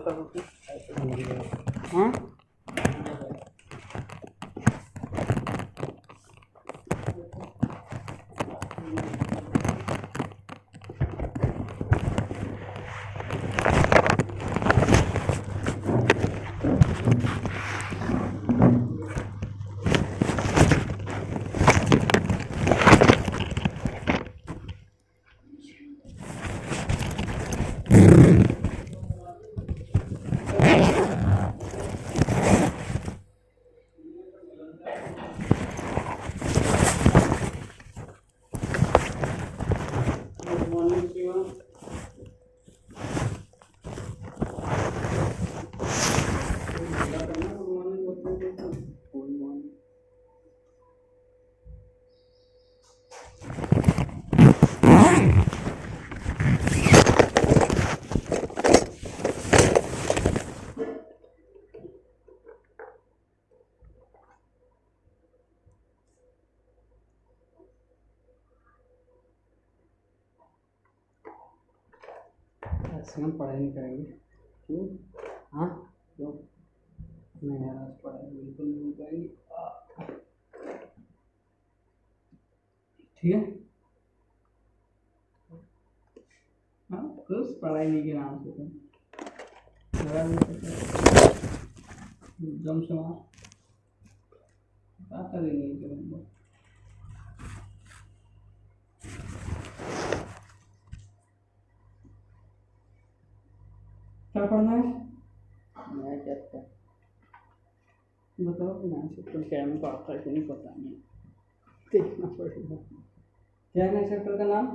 करो तो। हाँ ऐसे हम पढ़ाई नहीं करेंगे। क्यों? हाँ क्यों? नहीं यार आज पढ़ाई बिल्कुल नहीं करेंगे। ठीक है। हाँ बस पढ़ाई नहीं के नाम से तुम जम से वहाँ क्या करेंगे करेंगे। क्या पढ़ना है? मैं क्या बताओ मैं चैप्टर क्या है, मेरे को आता है कि नहीं पता नहीं, देखना पड़ेगा। क्या है नए चैप्टर का नाम?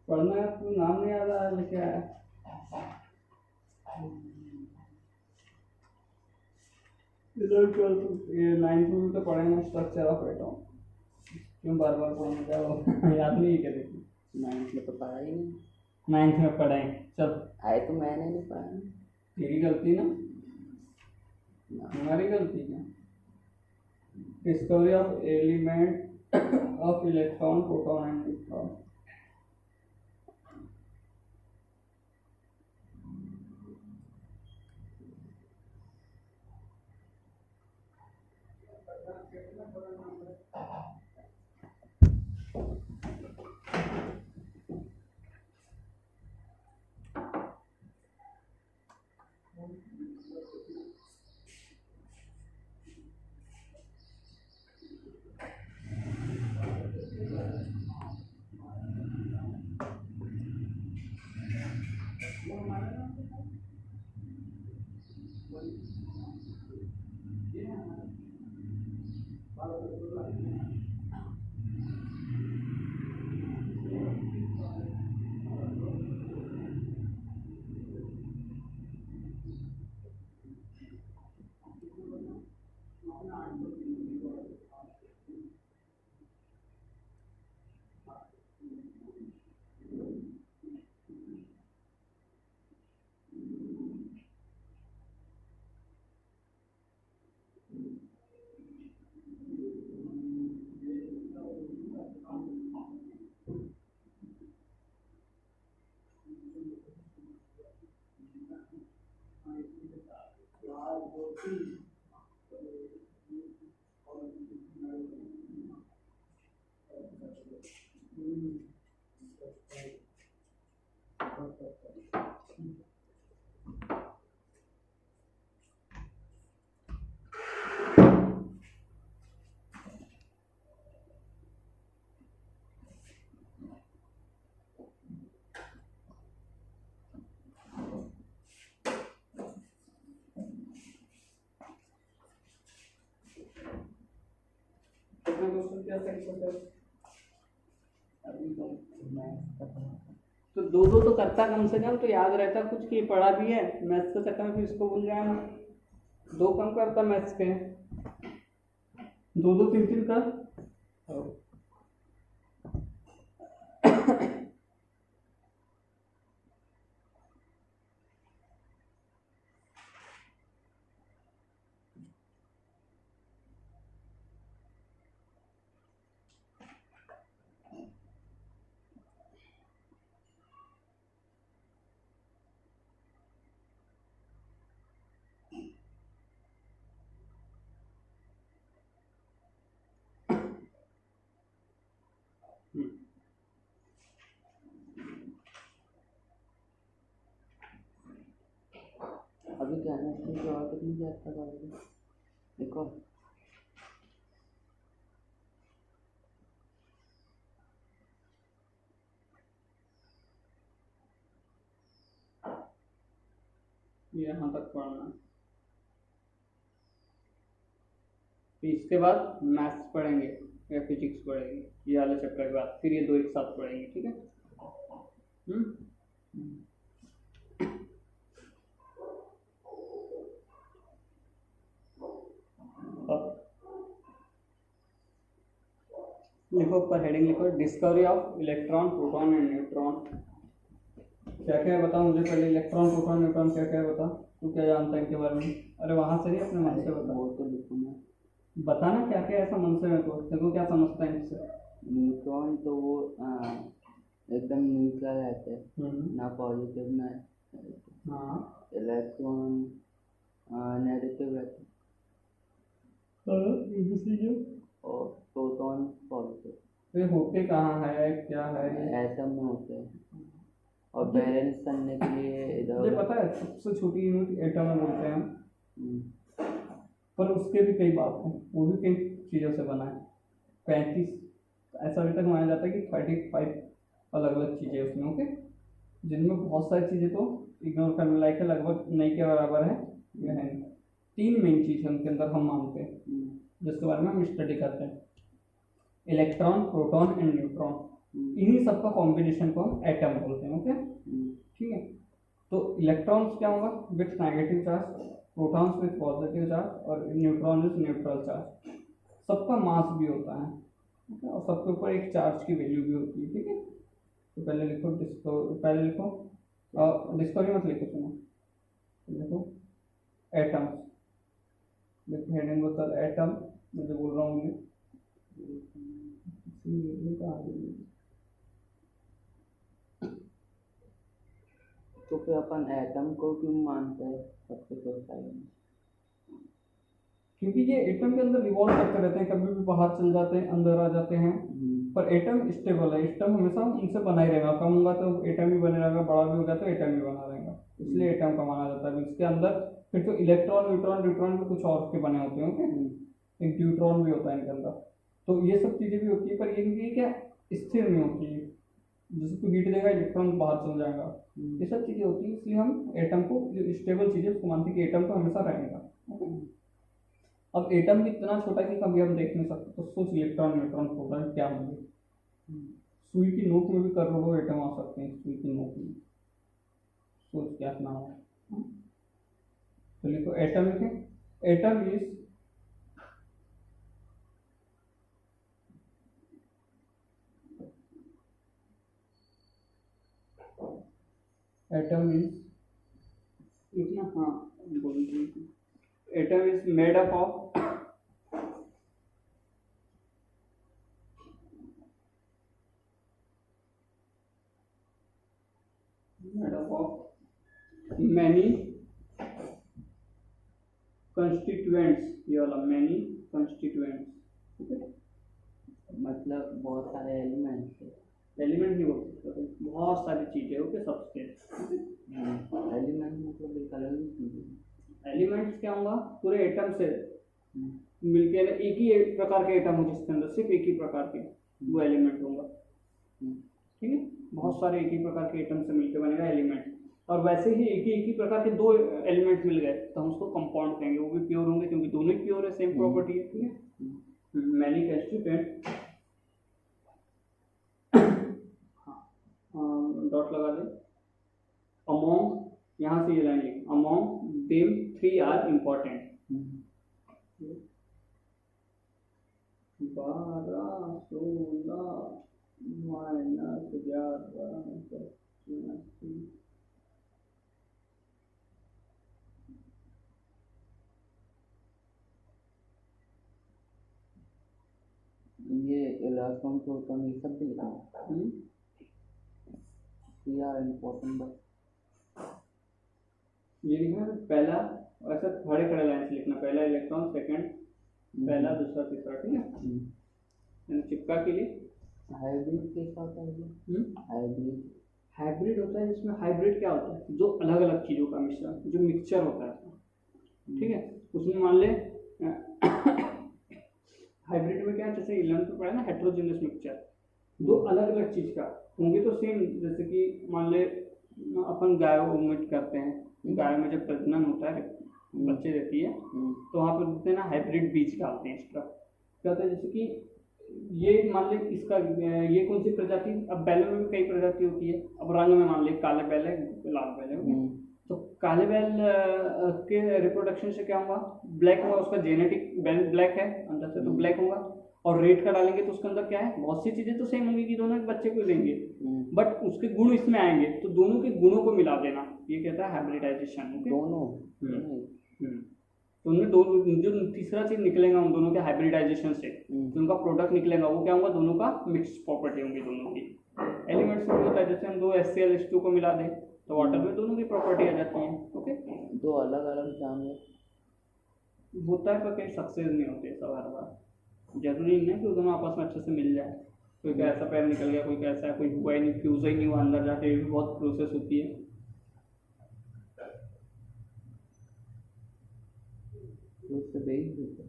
पढ़ना है तो नाम नहीं याद आ रहा लेके आया। रिजल्ट ये 9th में तो पढ़े ना, स्ट्रक्चर ऑफ एटम। क्यों बार बार पढ़ने का वो याद नहीं करेगी। 9th में तो पढ़ा ही नहीं। 9th में पढ़े चल आए तो मैंने नहीं पढ़ा। तेरी गलती ना, हमारी गलती क्या? Discovery of element of electron proton and neutron. कितना क्वेश्चन क्या सेट अभी तो दो दो तो करता कम से कम, तो याद रहता कुछ कि पढ़ा भी है। मैथ्स के चक्कर में इसको भूल जाए ना, दो कम करता मैथ्स के, दो दो तीन तीन कर। भी केमिस्ट्री की और कितनी चैप्टर करोगे? देखो यहाँ तक पढ़ना है। तो इसके बाद मैथ्स पढ़ेंगे या फिजिक्स पढ़ेंगे ये वाले चैप्टर के बाद, फिर ये दो एक साथ पढ़ेंगे, ठीक है। लिखो ऊपर हेडिंग लिखो, discovery of electron proton and neutron. क्या क्या है बताओ मुझे पहले, इलेक्ट्रॉन प्रोटॉन न्यूट्रॉन क्या क्या है बता, तू क्या जानता है इनके बारे में? अरे वहां से नहीं, अपने मन से बता। वो तो लिखूंगा। बताना क्या क्या ऐसा मन से है, तो देखो क्या समझता है इससे। न्यूट्रॉन तो वो एकदम न्यूट्रल रहते हैं, ना पॉजिटिव ना। हाँ इलेक्ट्रॉन नेगेटिव रहते हैं और प्रोटॉन पॉजिटिव। ये होते कहाँ है, क्या है ये? एटम में होते हैं और बैलेंस करने के लिए इधर मुझे पता है सबसे छोटी यूनिट एटम में बोलते हैं हम, पर उसके भी कई बात हैं, वो भी कई चीज़ों से बना है। 35 ऐसा अभी तक माना जाता है कि 35 अलग अलग चीज़ें उसमें, ओके, जिनमें बहुत सारी चीज़ें तो इग्नोर करने लायक है, लगभग नहीं के बराबर है। यह है 3 मेन चीज़ है उनके अंदर हम मानते हैं, जिसके बारे में हम स्टडी करते हैं। इलेक्ट्रॉन प्रोटॉन एंड न्यूट्रॉन, इन्हीं सबका कॉम्बिनेशन को हम एटम बोलते हैं, ओके ठीक है। तो इलेक्ट्रॉन्स क्या होगा, with negative charge, protons with positive charge और न्यूट्रॉन विथ न्यूट्रल चार्ज। सबका मास भी होता है, ठीक है, और सबके ऊपर एक चार्ज की वैल्यू भी होती है, ठीक है। तो पहले लिखो पहले लिखो डिस्कवरी मत लिखो, सुनो लिखो एटम्स, देखो हेडिंग होता है एटम, मुझे बोल रहा हूँ तो फिर अपन एटम को क्यों मानते हैं सबसे पहले? क्योंकि ये एटम के अंदर रिवॉल्व करते रहते हैं, कभी भी बाहर चल जाते हैं अंदर आ जाते हैं, पर एटम स्टेबल है, एटम हमेशा उनसे बना ही रहेगा, कम होगा तो एटम ही बने रहेगा, बड़ा भी होगा तो एटम ही बना रहेगा, इसलिए एटम का माना जाता है। इसके अंदर फिर तो इलेक्ट्रॉन न्यूट्रॉन न्यूट्रॉन भी कुछ और के बने होते हैं, ओके, एक न्यूट्रॉन भी होता है इनके अंदर। तो ये सब चीज़ें भी होती है, पर ये क्या स्थिर नहीं होती है, जैसे तू हीट देगा इलेक्ट्रॉन बाहर चल जाएगा, ये सब चीज़ें होती है, इसलिए हम एटम को जो स्टेबल चीज़ें उसको मानते हैं कि एटम तो हमेशा रहेगा, ओके। अब एटम भी इतना छोटा कि कभी हम देख नहीं सकते, तो सोच इलेक्ट्रॉन न्यूट्रॉन प्रोटॉन क्या होंगे। सुई की नोक में भी करोड़ों एटम आ सकते हैं, सुई की नोक में, सोच क्या नाम है। तो लिखो एटम, लिखे एटम इज लिखना, हाँ बोल रही, atom is made up of many constituents, ये वाला many constituents, ठीक है, मतलब बहुत सारे एलिमेंट्स है। एलिमेंट नहीं बोल सकते, बहुत सारी चीजें, ओके, सब्सटेंस। एलिमेंट मतलब एक अलग ही चीज है। एलिमेंट्स क्या होगा, पूरे एटम से मिलके एक ही प्रकार के एटम हो जिसके अंदर सिर्फ एक ही प्रकार के, वो एलिमेंट होगा, ठीक है। बहुत सारे एक ही प्रकार के एटम से मिलकर बनेगा एलिमेंट, और वैसे ही एक ही प्रकार के 2 एलिमेंट मिल गए तो हम उसको कंपाउंड कहेंगे, वो भी प्योर होंगे क्योंकि दोनों ही प्योर है, सेम प्रॉपर्टी है, ठीक है। मैनी कंस्टिट्यूएंट, डॉट लगा दे, अमोंग, यहाँ से ये लाइन लिख, among them 3 are important. 12 16 minus 11 ये इलेक्ट्रॉन प्रोटॉन ये सब भी लिखा है। यार इम्पोर्टेंट बस ये लिखना है पहला, ऐसा खड़े खड़े लाइन से लिखना, पहला इलेक्ट्रॉन, सेकंड, पहला दूसरा तीसरा, ठीक है। चिपका के लिए हाइब्रिड के साथ है, हाइब्रिड हाइब्रिड होता है जिसमें हाइब्रिड क्या होता है, जो अलग अलग चीज़ों का मिश्रण, जो मिक्सचर होता है, ठीक है। उसमें मान ले हाइब्रिड में क्या है, जैसे 11th में पढ़ा ना, हेट्रोजेनियस मिक्सचर, दो अलग अलग चीज़ का होंगे तो सेम, जैसे कि मान ले अपन गाय उमिट करते हैं, गाय में जब प्रजनन होता है, बच्चे देती है, तो वहाँ पर देते हैं ना हाइब्रिड बीज डालते हैं एक्स्ट्रा। क्या होता है, जैसे कि ये मान ले इसका ये कौन सी प्रजाति, अब बैलों में भी कई प्रजाति होती है, अब रंग में मान ले काले बैल है, लाल बैल है, तो काले बैल के रिप्रोडक्शन से क्या होगा, ब्लैक होगा, उसका जेनेटिक बैल ब्लैक है अंदर से, तो ब्लैक होगा। और रेड का डालेंगे तो उसके अंदर क्या है, बहुत सी चीजें तो सेम होंगी कि दोनों एक बच्चे को देंगे, बट उसके गुण इसमें आएंगे, तो दोनों के गुणों को मिला देना, ये कहता है हाइब्रिडाइजेशन। दोनों तो उनमें दो जो तीसरा चीज निकलेगा उन दोनों के हाइब्रिडाइजेशन से, जो उनका प्रोडक्ट निकलेगा वो क्या होगा, दोनों का मिक्स प्रॉपर्टी होंगी दोनों की। एलिमेंट्स में होता है, जैसे हम दो HCl H2 को मिला दें तो वाटर में दोनों की प्रॉपर्टी आ जाती है। ओके, दो अलग अलग जानवर होता है पर कहीं सक्सेस नहीं होते सब हर बार, जरूरी नहीं है कि वो दोनों आपस में अच्छे से मिल जाए, कोई का ऐसा पैर निकल गया, कोई का ऐसा है, कोई हुआ ही नहीं, फ्यूज ही नहीं हुआ अंदर जाके, ये भी बहुत प्रोसेस होती है। उससे बेच देते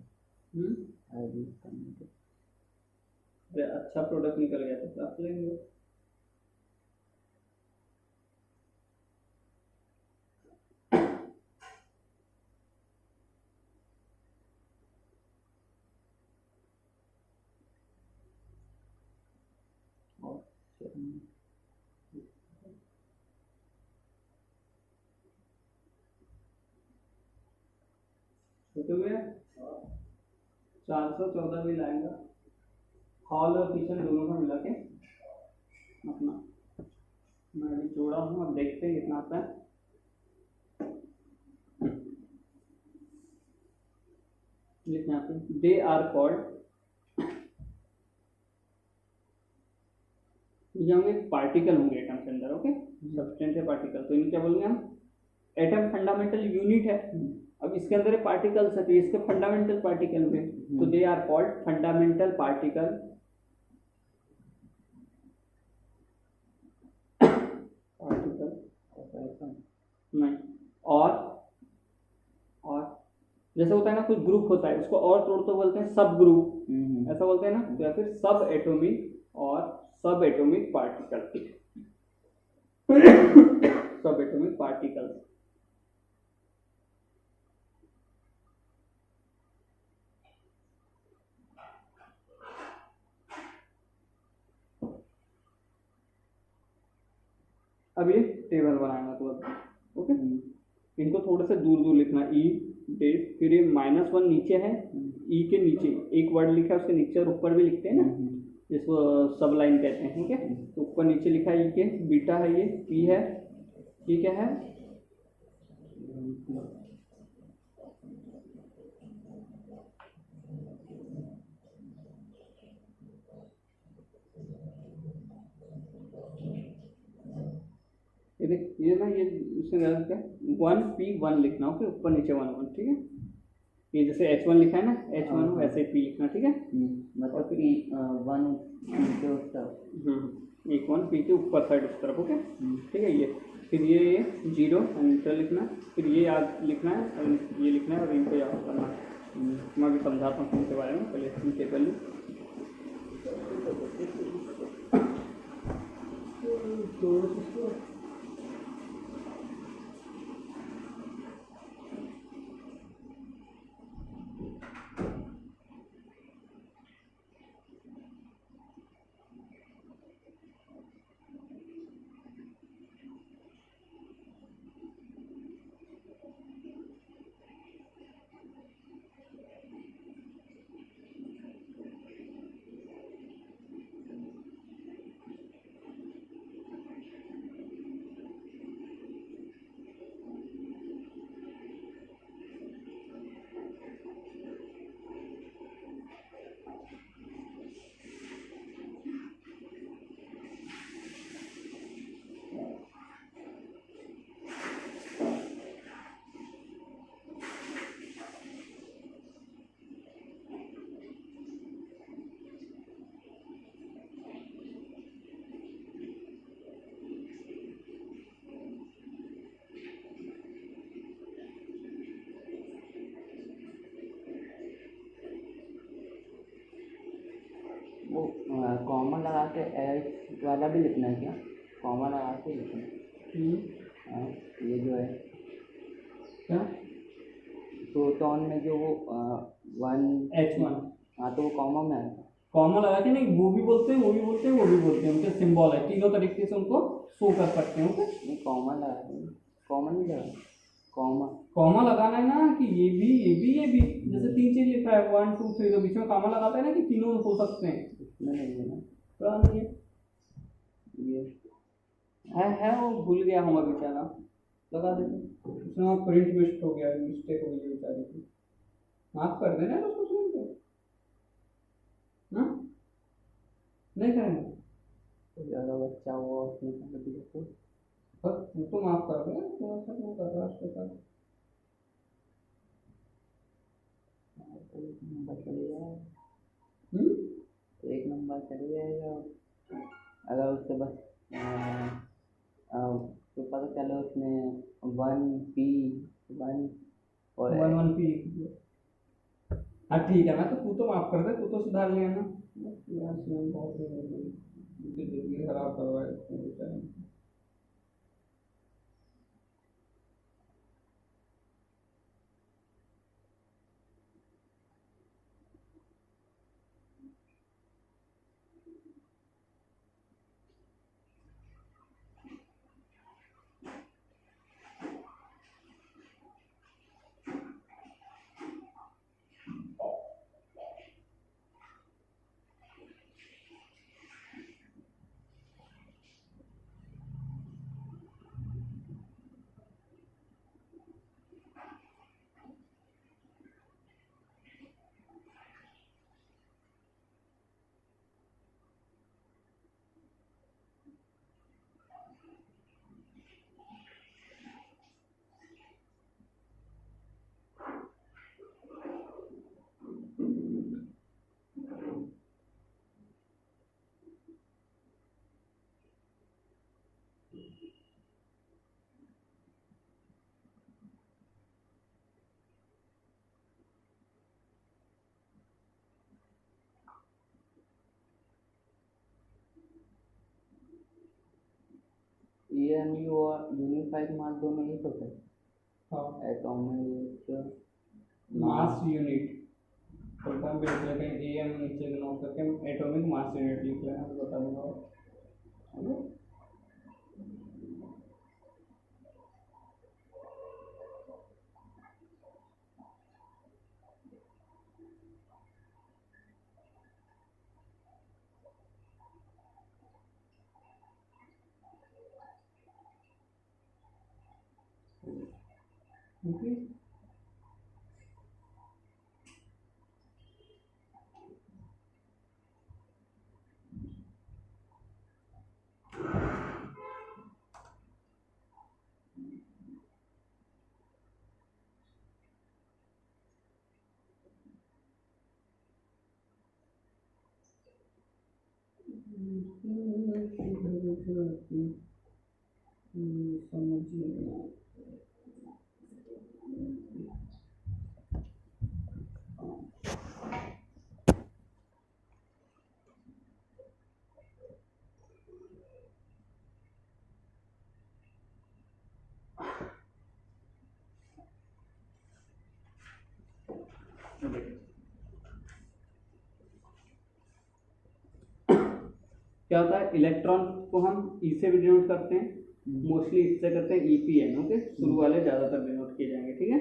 हाइब्रिड करने के। अरे अच्छा प्रोडक्ट निकल गया तो रख लेंगे। तो मैं 414 भी लाएगा, हॉल और किचन दोनों का मिला के अपना, मैं अभी जोड़ा हूँ, अब देखते हैं कितना आता है। लिखना यहाँ पे, दे आर कॉल्ड, ये होंगे पार्टिकल होंगे एटम के अंदर। ओके, सब्सटेंस है पार्टिकल, तो इन्हें क्या बोलेंगे हम, एटम फंडामेंटल यूनिट है। अब इसके अंदर पार्टिकल्स है तो इसके फंडामेंटल पार्टिकल हुए, तो they are called fundamental particle. Particle नहीं, और जैसे होता है ना, कुछ ग्रुप होता है उसको और तोड़ तो बोलते हैं सब ग्रुप, ऐसा बोलते हैं ना, तो या फिर सब एटॉमिक और सब एटॉमिक पार्टिकल, सब एटॉमिक पार्टिकल। अब ये टेबल बनाना तो ओके, इनको थोड़े से दूर दूर लिखना, ई बेस, फिर ये -1 नीचे है, ई के नीचे एक वर्ड लिखा है, उसके नीचे और ऊपर भी लिखते हैं ना, जिसको सब लाइन कहते हैं। ठीक है, तो ऊपर नीचे लिखा है ई के, बीटा है ये, पी है, ये क्या है, ये ना, ये इसमें गलत है, 1P1 लिखना। ओके, ऊपर नीचे 1 ठीक है, ये जैसे H1 लिखा है ना, H1 हो वैसे P लिखना। ठीक है, मतलब कि 1 के उस तरफ, एक 1 P के ऊपर साइड उस तरफ। ओके, ठीक है, ये फिर ये 0 एंटर लिखना, फिर ये याद लिखना है और ये लिखना है और इनको याद करना है। मैं भी समझाता हूँ इनके बारे में, पहले टेबल कॉमा लगा के एच वाला भी लिखना है क्या? कॉमा लगा के लिखना है। हाँ, ये जो है क्या प्रोटॉन में जो वो वन H1 हाँ, तो वो कॉमा में आएगा। कॉमा लगा के नहीं, वो भी बोलते हैं, वो भी बोलते हैं, वो भी बोलते हैं, उनके सिंबल है, तीनों तरीके से उनको शो कर सकते हैं। ओके, नहीं, कॉमा लगा देंगे, कॉमा नहीं लगा, कॉमा। कॉमा लगाना है ना कि ये भी ये भी ये भी, जैसे तीन चीज लिखा है 1 2 3, तो बीच में कॉमा लगाता है ना कि तीनों हो सकते हैं। इसमें नहीं है ना पता नहीं है, ये। है वो भूल गया हूँ बेचारा, लगा देते उसमें प्रिंट मिस्ट हो गया, मिस्टेक हो गई बेचारी की, माफ कर देना तो उसको सुन के ना, नहीं करेंगे तो ज़्यादा बच्चा हुआ उसने कर दिया तो बस, तू तो माफ कर देना, थोड़ा सा क्यों कर रहा है उसके साथ। एक नंबर चले जाएगा, हम्म? एक नंबर चले जाएगा अगर उससे बस तो पता चले उसने वन पी वन और 1 1 पी, हाँ ठीक है, मैं तो तू तो माफ कर दे, तू तो सुधार लिया ना यार, स्वयं बहुत ही जिंदगी खराब कर रहा है इसने बेचारे। EMU और यूनिफाइड मास दोनों एक होते हैं। हाँ, atomic mass unit, full form भी लिख लेते हैं, एम नीचे का नोट करके एटॉमिक मास यूनिट लिख लेना, तो बता दूंगा है ना? ओके, समझिए। क्या होता है, इलेक्ट्रॉन को हम ई से भी डिनोट करते हैं, मोस्टली इससे करते हैं, EPN। ओके, शुरू वाले ज़्यादातर डिनोट किए जाएंगे, ठीक है।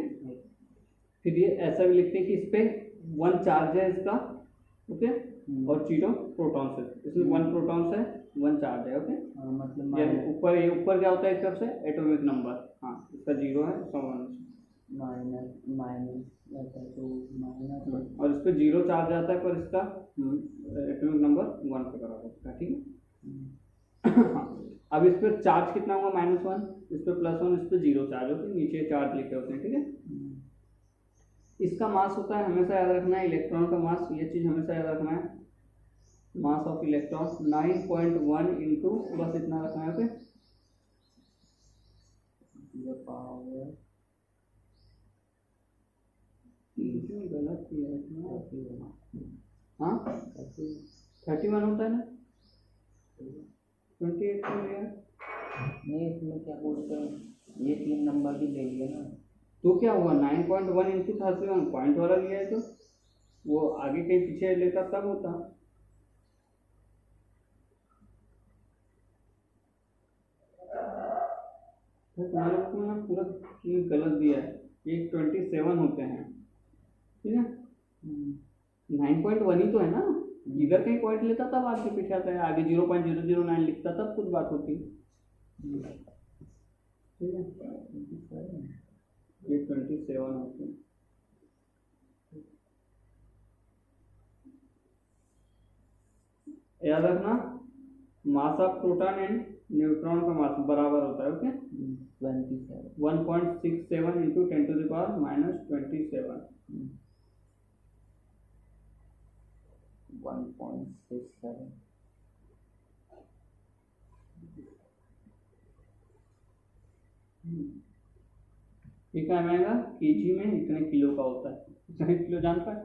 फिर ये ऐसा भी लिखते हैं कि इस पे 1 चार्ज है इसका, ओके, और 0 प्रोटॉन्स है, इसमें 1 प्रोटॉन्स है, 1 चार्ज है। ओके, मतलब ये ऊपर, ये ऊपर क्या होता है इस तरफ से एटॉमिक नंबर, हाँ इसका 0 है, इसका 1 माइनस माइनस तो माइनस और इस पे 0 चार्ज आता है, पर इसका एटॉमिक नंबर 1 के बराबर होता है, ठीक है। हाँ, अब इस पे चार्ज कितना होगा, -1, इस पे +1, इस पे 0 चार्ज होते हैं, नीचे चार्ज लिखे होते हैं, ठीक है। इसका मास होता है, हमेशा याद रखना है, इलेक्ट्रॉन का मास, ये चीज हमेशा याद रखना है, मास ऑफ इलेक्ट्रॉन 9.1 इंटू, बस इतना रखना है, ओके, पावर गलत किया है हाँ 31 होता है ना, 28 क्यों लिया? नहीं, इसमें क्या बोलते हैं, ये 3 नंबर भी ले लिए ना। तो क्या हुआ, 9.1 इंटू 31 पॉइंट वाला लिया है, तो वो आगे कहीं पीछे लेता तब होता। तो तुम्हारे बुक में ना पूरा गलत दिया है, ये 27 होते हैं, ठीक है। 9.1 ही तो है ना, इधर कहीं पॉइंट लेता तब आगे पीछे आता है, आगे 0.009 लिखता तब कुछ बात होती, ठीक है। ये 27 होते हैं। याद रखना, mass of proton and neutron का मास बराबर होता है, ओके। 1.67 इंटू 10⁻⁻27। 1.67। ये क्या आएगा, केजी में इतने किलो का होता है, इतने किलो जानता है,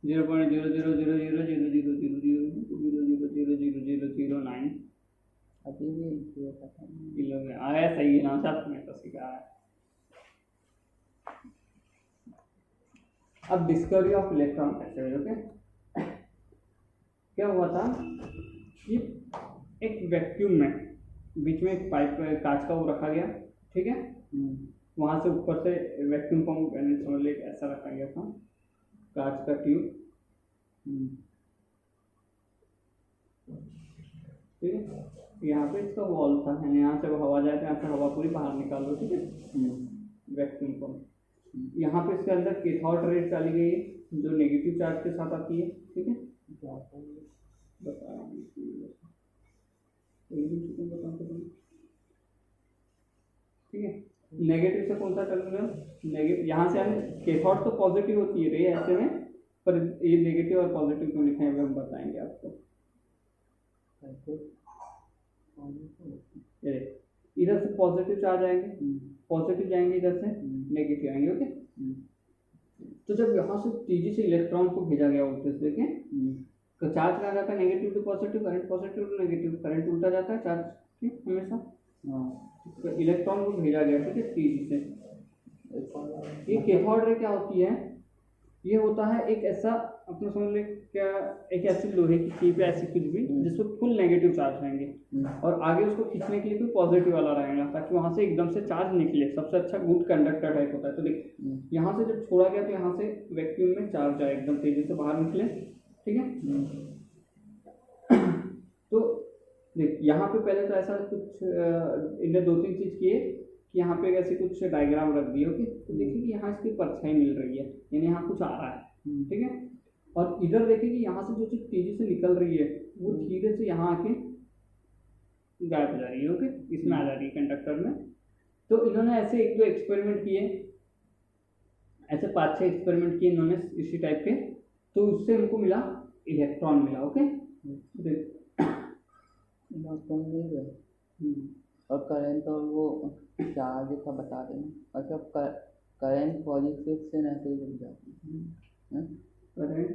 0.000000000000009 अभी भी पता नहीं। किलो में आया, सही है ना, साथ में तो सीखा है। अब discovery of electron test, okay. क्या हुआ था कि एक वैक्यूम में बीच में एक पाइप कांच का वो रखा गया, ठीक है। वहां से ऊपर से वैक्यूम पंप समझ ले ऐसा रखा गया था, कांच का ट्यूब, ठीक है। यहाँ पे इसका वॉल था, यानी यहाँ से हवा जाए तो यहाँ से हवा पूरी बाहर निकाल दो, ठीक है। वैक्यूम पंप, यहाँ पे इसके अंदर कैथोड रे डाली गई है जो नेगेटिव चार्ज के साथ आती है, ठीक है। बता रहा हूँ, ठीक है। नेगेटिव से कौन सा टर्मिनल, नेगेटिव यहाँ से कैथोड तो पॉजिटिव होती है रे ऐसे में, पर ये नेगेटिव और पॉजिटिव क्यों लिखे हैं हम बताएंगे आपको। इधर से पॉजिटिव चार्ज आएंगे, पॉजिटिव जाएंगे, इधर से नेगेटिव आएंगे, ओके। तो जब यहाँ से तेजी से इलेक्ट्रॉन को भेजा गया वोल्टेज देखें, तो चार्ज कहाँ जाता है, negative to positive, current positive to negative, current उल्टा जाता है चार्ज, ठीक हमेशा। तो इलेक्ट्रॉन को भेजा गया, ठीक है, तेजी से। ये कैथोड रे क्या होती है, ये होता है एक ऐसा, अपने समझ ले क्या, एक ऐसी लोहे की चीज है ऐसी कुछ भी जिसमें फुल नेगेटिव चार्ज रहेंगे और आगे उसको खींचने के लिए कोई पॉजिटिव वाला रहेगा, ताकि वहां से एकदम से चार्ज निकले। सबसे अच्छा गुड कंडक्टर टाइप होता है। तो देख, यहाँ से जब छोड़ा गया तो यहाँ से वैक्यूम में चार्ज आए, एकदम तेजी से बाहर निकले, ठीक है। तो देख, यहाँ पे पहले तो ऐसा कुछ इन्हें 2-3 चीज किए कि यहाँ पे ऐसे कुछ डायग्राम रख दिए, ओके। तो देखिए कि यहाँ इसकी परछाई मिल रही है, यानी यहाँ कुछ आ रहा है, ठीक है। और इधर देखिए कि यहाँ से जो चीज तेजी से निकल रही है वो धीरे से यहाँ आके गायब हो जा रही है, ओके, इसमें आ जा रही है कंडक्टर में। तो इन्होंने ऐसे 1-2 एक्सपेरिमेंट किए, ऐसे 5-6 एक्सपेरिमेंट किए इन्होंने इसी टाइप के, तो उससे उनको मिला इलेक्ट्रॉन मिला, ओके। इलेक्ट्रॉन मिल गए और करंट और वो चार्ज का बता देना। अच्छा, करंट पॉजिटिव से नेगेटिव हो जाती है, करंट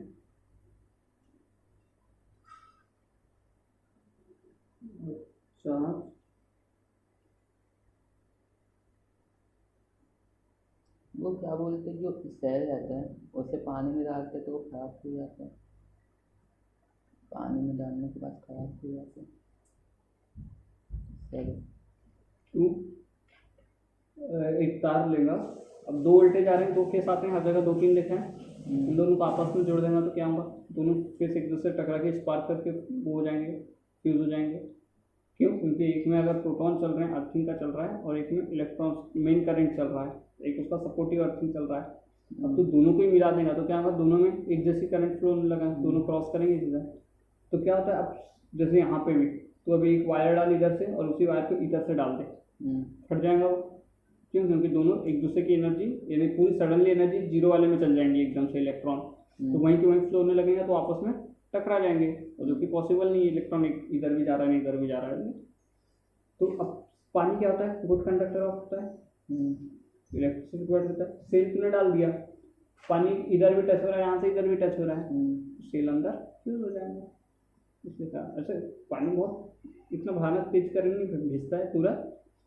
चार्ज वो क्या बोलते हैं, जो सेल रहता है उसे पानी में डालते तो वो खराब हो जाता है, पानी में डालने के बाद खराब हो जाता है सेल। तू एक तार लेगा, अब 2 वोल्टेज आ रहे हैं, 2 केस आते हैं हर जगह, 2-3 लिखे हैं, इन दोनों को आपस में जोड़ देना तो क्या होगा, दोनों केस एक दूसरे टकरा के स्पार्क करके वो हो जाएंगे, फ्यूज हो जाएंगे। क्यों? क्योंकि एक में अगर प्रोटॉन चल रहे हैं, अर्थिंग का चल रहा है, और एक में इलेक्ट्रॉन मेन करंट चल रहा है, एक उसका सपोर्टिव अर्थिंग चल रहा है। अब तो दोनों को ही मिला देगा तो क्या होगा, दोनों में एक जैसी करंट फ्लो होने लगा, दोनों क्रॉस करेंगे सीधा। तो क्या होता है, अब जैसे यहाँ पे भी तो अभी एक वायर डाल इधर से और उसी वायर को इधर से डाल दे, फट जाएगा वो। क्यों? क्योंकि दोनों एक दूसरे की एनर्जी, यानी पूरी सडनली एनर्जी जीरो वाले में चल जाएंगी एकदम से इलेक्ट्रॉन, तो वहीं के वहीं फ्लो होने लगेगा, तो आपस में टकरा जाएंगे, और जो कि पॉसिबल नहीं है, इलेक्ट्रॉन इधर भी जा रहा है नहीं इधर भी जा रहा है। तो अब पानी क्या होता है, गुड कंडक्टर होता है, इलेक्ट्रिसिटी प्रोवाइड करता है। सेल तूने डाल दिया, पानी इधर भी टच हो रहा है, यहाँ से इधर भी टच हो रहा है, सेल अंदर फ्यूज हो जाएगा। इसलिए ऐसे पानी बहुत इतना भयानक तेज करंट नहीं भेजता है पूरा,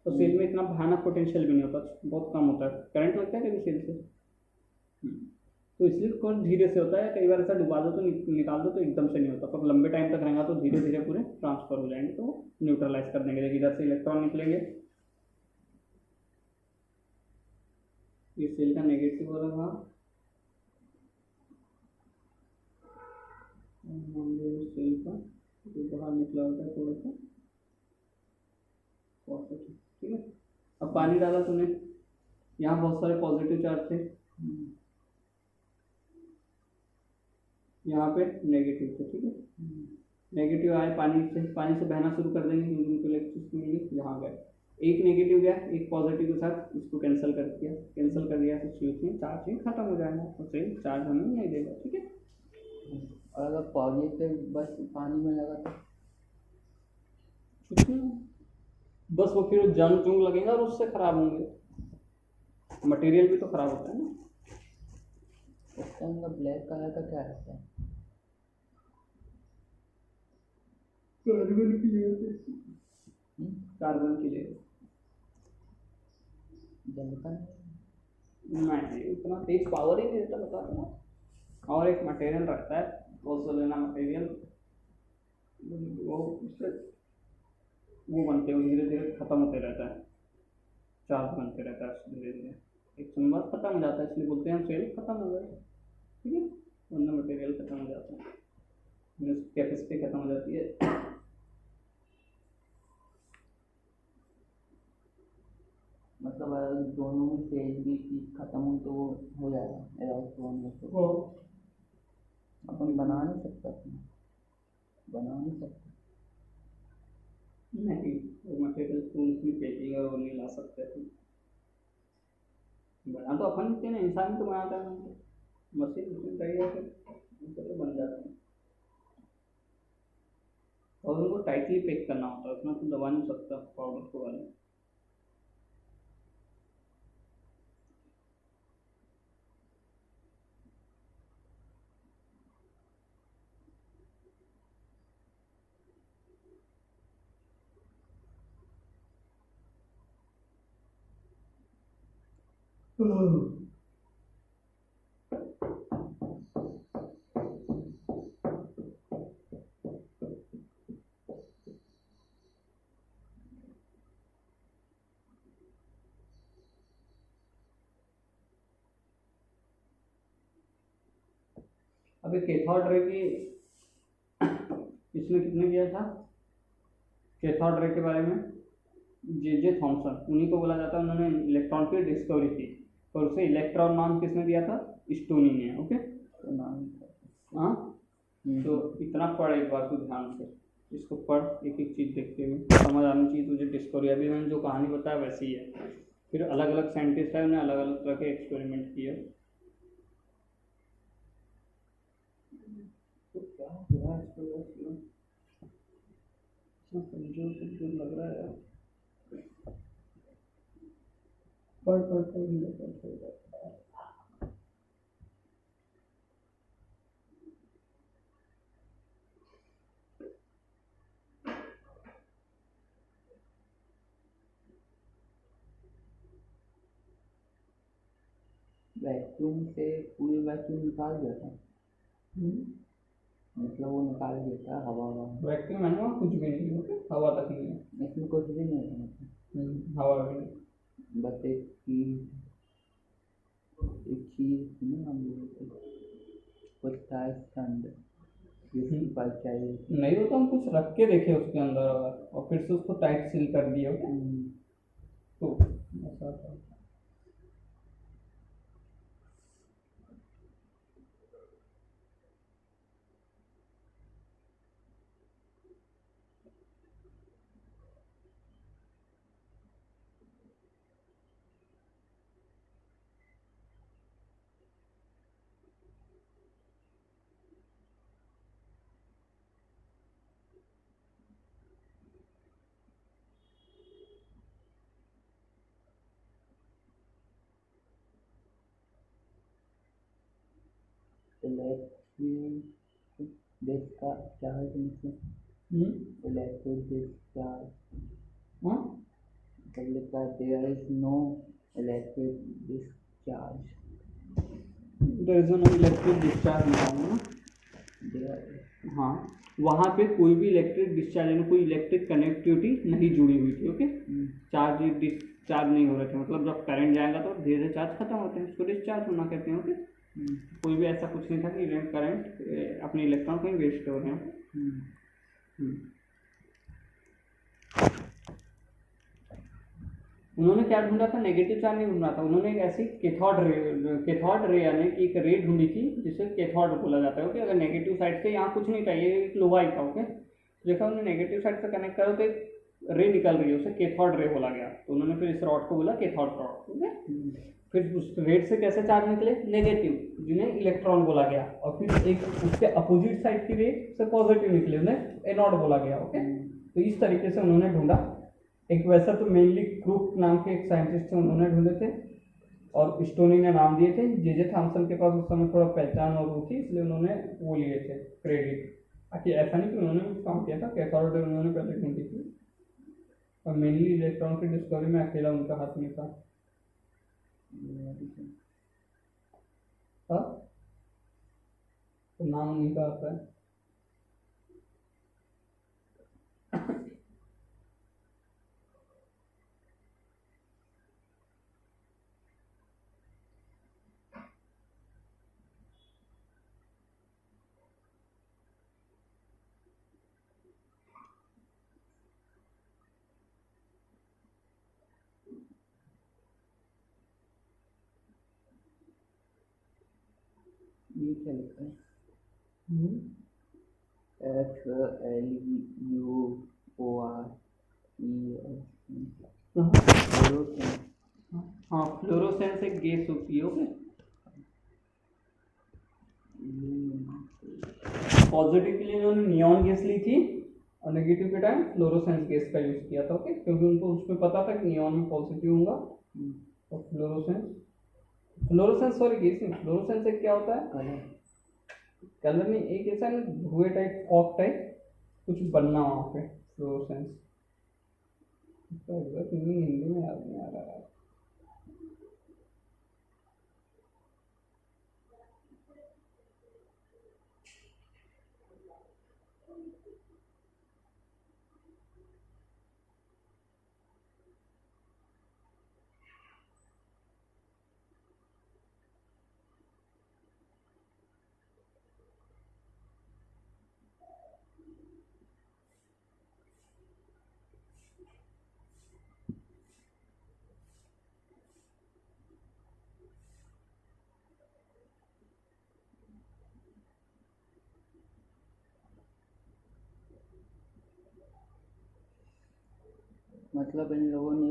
तो सेल में इतना भयानक पोटेंशियल भी नहीं होता, बहुत कम होता है। करंट लगता है कभी सेल से? तो इसलिए कौन धीरे से होता है, कई बार ऐसा डुबा दो तो निकाल दो तो एकदम से नहीं होता, पर लंबे टाइम तक रहेगा तो धीरे धीरे पूरे ट्रांसफर हो जाएंगे, तो न्यूट्रलाइज कर देंगे। देखिए इधर से इलेक्ट्रॉन निकलेंगे, ये सेल का नेगेटिव हो रहा, सेल का जो बाहर निकला होता है थोड़ा सा पॉजिटिव, ठीक है। अब पानी डाला तूने, यहाँ बहुत सारे पॉजिटिव चार्ज थे, यहाँ पे नेगेटिव थे, ठीक है। नेगेटिव आए पानी से बहना शुरू कर देंगे क्योंकि उनको इलेक्ट्रिसिटी मिली, यहाँ गए, एक नेगेटिव गया, एक पॉजिटिव के साथ इसको कैंसिल कर दिया, तो स्विच में चार्ज ही खत्म हो जाएगा, तो सेल चार्ज हमें नहीं देगा, ठीक है। और अगर पॉजिटिव बस पानी में लगा तो कुछ नहीं, बस वो फिर जंग जुंग लगेगा और उससे खराब होंगे, मटेरियल भी तो खराब होता है ना। उसके अंदर ब्लैक कलर का क्या रहता है? कार्बन की लेयर, कार्बन की लेयर जलता नहीं? नहीं, उतना तेज पावर ही नहीं देता, बता रहा हूँ। और एक मटेरियल रखता है, पोजोलेना मटेरियल, वो उससे वो बनते हैं, धीरे धीरे खत्म होते रहता है, चार्ज बनते रहता है धीरे धीरे, एक समय बाद खत्म हो जाता है, इसलिए बोलते हैं सेल खत्म हो गए, ठीक है। वरना मटेरियल खत्म हो जाता है, कैपेसिटी खत्म हो जाती है। मतलब अगर दोनों में से एक भी चीज खत्म हो तो वो हो जाएगा इलेक्ट्रॉन में, तो अपन बना नहीं सकते, नहीं, वो मटेरियल तो उसमें पैकिंग और वो नहीं ला सकते थे, बना तो अपन के ना, इंसान तो बनाता है, मशीन मशीन चाहिए फिर उनसे तो बन जाते हैं, और उनको टाइटली पैक करना होता है, उसमें तो दबा नहीं सकता पाउडर को वाले। अबे कैथोड रे की इसने कितने किया था, कैथोड रे के बारे में जे थॉमसन, उन्हीं को बोला जाता है, उन्होंने इलेक्ट्रॉन की डिस्कवरी की, और उसे इलेक्ट्रॉन नाम किसने दिया था, स्टोनी ने, ओके। तो नाम हाँ, तो इतना पढ़ एक बार तू ध्यान से, इसको पढ़, एक एक चीज़ देखते हुए समझ आनी चाहिए तुझे डिस्कवरी। अभी मैंने जो कहानी बताया वैसी ही है, फिर अलग अलग साइंटिस्ट है, उन्हें अलग अलग तरह के एक्सपेरिमेंट किए। तो क्या हुआ इसको, कमजोर कमजोर लग रहा है यार, पढ़ पढ़ पढ़। वैक्यूम से पूरी वैक्यूम निकाल दिया था, मतलब वो निकाल दिया था हवा वैक्यूम है ना, कुछ भी नहीं है, हवा तक नहीं है, इसमें कुछ भी नहीं है, मतलब हवा भी नहीं। बस एक चीज थी ना, हम लोग कुछ था इसके अंदर जिसकी परछाई नहीं, वो तो हम कुछ रख के देखे उसके अंदर और फिर से उसको टाइट सील कर दिया, तो ऐसा था। इलेक्ट्रिक जिसका चार्ज मतलब इलेक्ट्रिक डिस्चार्ज, हाँ तब लिखा है there is no electric discharge. There is no electric discharge निकालना। हाँ, वहाँ पे कोई भी इलेक्ट्रिक डिस्चार्ज यानी कोई इलेक्ट्रिक कनेक्टिविटी नहीं जुड़ी हुई थी। ओके, चार्ज डिस्चार्ज नहीं हो रहे थे, मतलब जब करंट जाएगा तो धीरे धीरे चार्ज खत्म होते हैं, इसको डिस्चार्ज होना कहते हैं। ओके, कोई भी ऐसा कुछ नहीं था कि करंट अपने इलेक्ट्रॉन कहीं वेस्ट हो रहे हैं। उन्होंने क्या ढूंढा था? नेगेटिव चार्ज नहीं ढूंढा था, उन्होंने एक ऐसी कैथोड रे यानी कि एक रे ढूंढी थी जिसे कैथोड बोला जाता है। ओके, अगर नेगेटिव साइड से यहाँ कुछ नहीं था, ये एक लोहा ही था। ओके, देखा उन्होंने नेगेटिव साइड से कनेक्ट करा तो एक रे निकल रही है, उसे कैथोड रे बोला गया। तो उन्होंने फिर इस रॉड को बोला कैथोड रॉड। ओके, फिर उस रेड से कैसे चार्ज निकले? नेगेटिव, जिन्हें इलेक्ट्रॉन बोला गया। और फिर एक उसके अपोजिट साइड की रे से पॉजिटिव निकले, उन्हें एनोड बोला गया। ओके, तो इस तरीके से उन्होंने ढूंढा। एक वैसा तो मेनली क्रूक नाम के एक साइंटिस्ट थे, उन्होंने ढूंढे थे, और स्टोनी ने नाम दिए थे। जे थॉमसन के पास उस समय थोड़ा पहचान और वो थी, इसलिए उन्होंने वो लिए थे क्रेडिट। बाकी ऐसा नहीं कि उन्होंने भी काम किया था, कैथोड रे उन्होंने पहले ढूंढी थी, और मेनली इलेक्ट्रॉन की डिस्कवरी में अकेला उनका हाथ नहीं था। हाँ, तो नाम उन्हीं का आता है। ये क्या लिखा है? FLUORES। हाँ, फ्लोरोसेंस एक गैस होती है। ओके, पॉजिटिव के लिए इन्होंने नियॉन गैस ली थी और नेगेटिव के टाइम फ्लोरोसेंस गैस का यूज किया था। ओके, क्योंकि उनको उसमें पता था कि नियॉन में पॉजिटिव होगा। और फ्लोरोसेंस सॉरी गैस नहीं, फ्लोरोसेंस एक क्या होता है? कलर नहीं, एक ऐसा ना धुएं टाइप, फॉग टाइप कुछ बनना वहाँ पे, फ्लोरोसेंस। हिंदी में याद नहीं आ रहा है। मतलब इन लोगों ने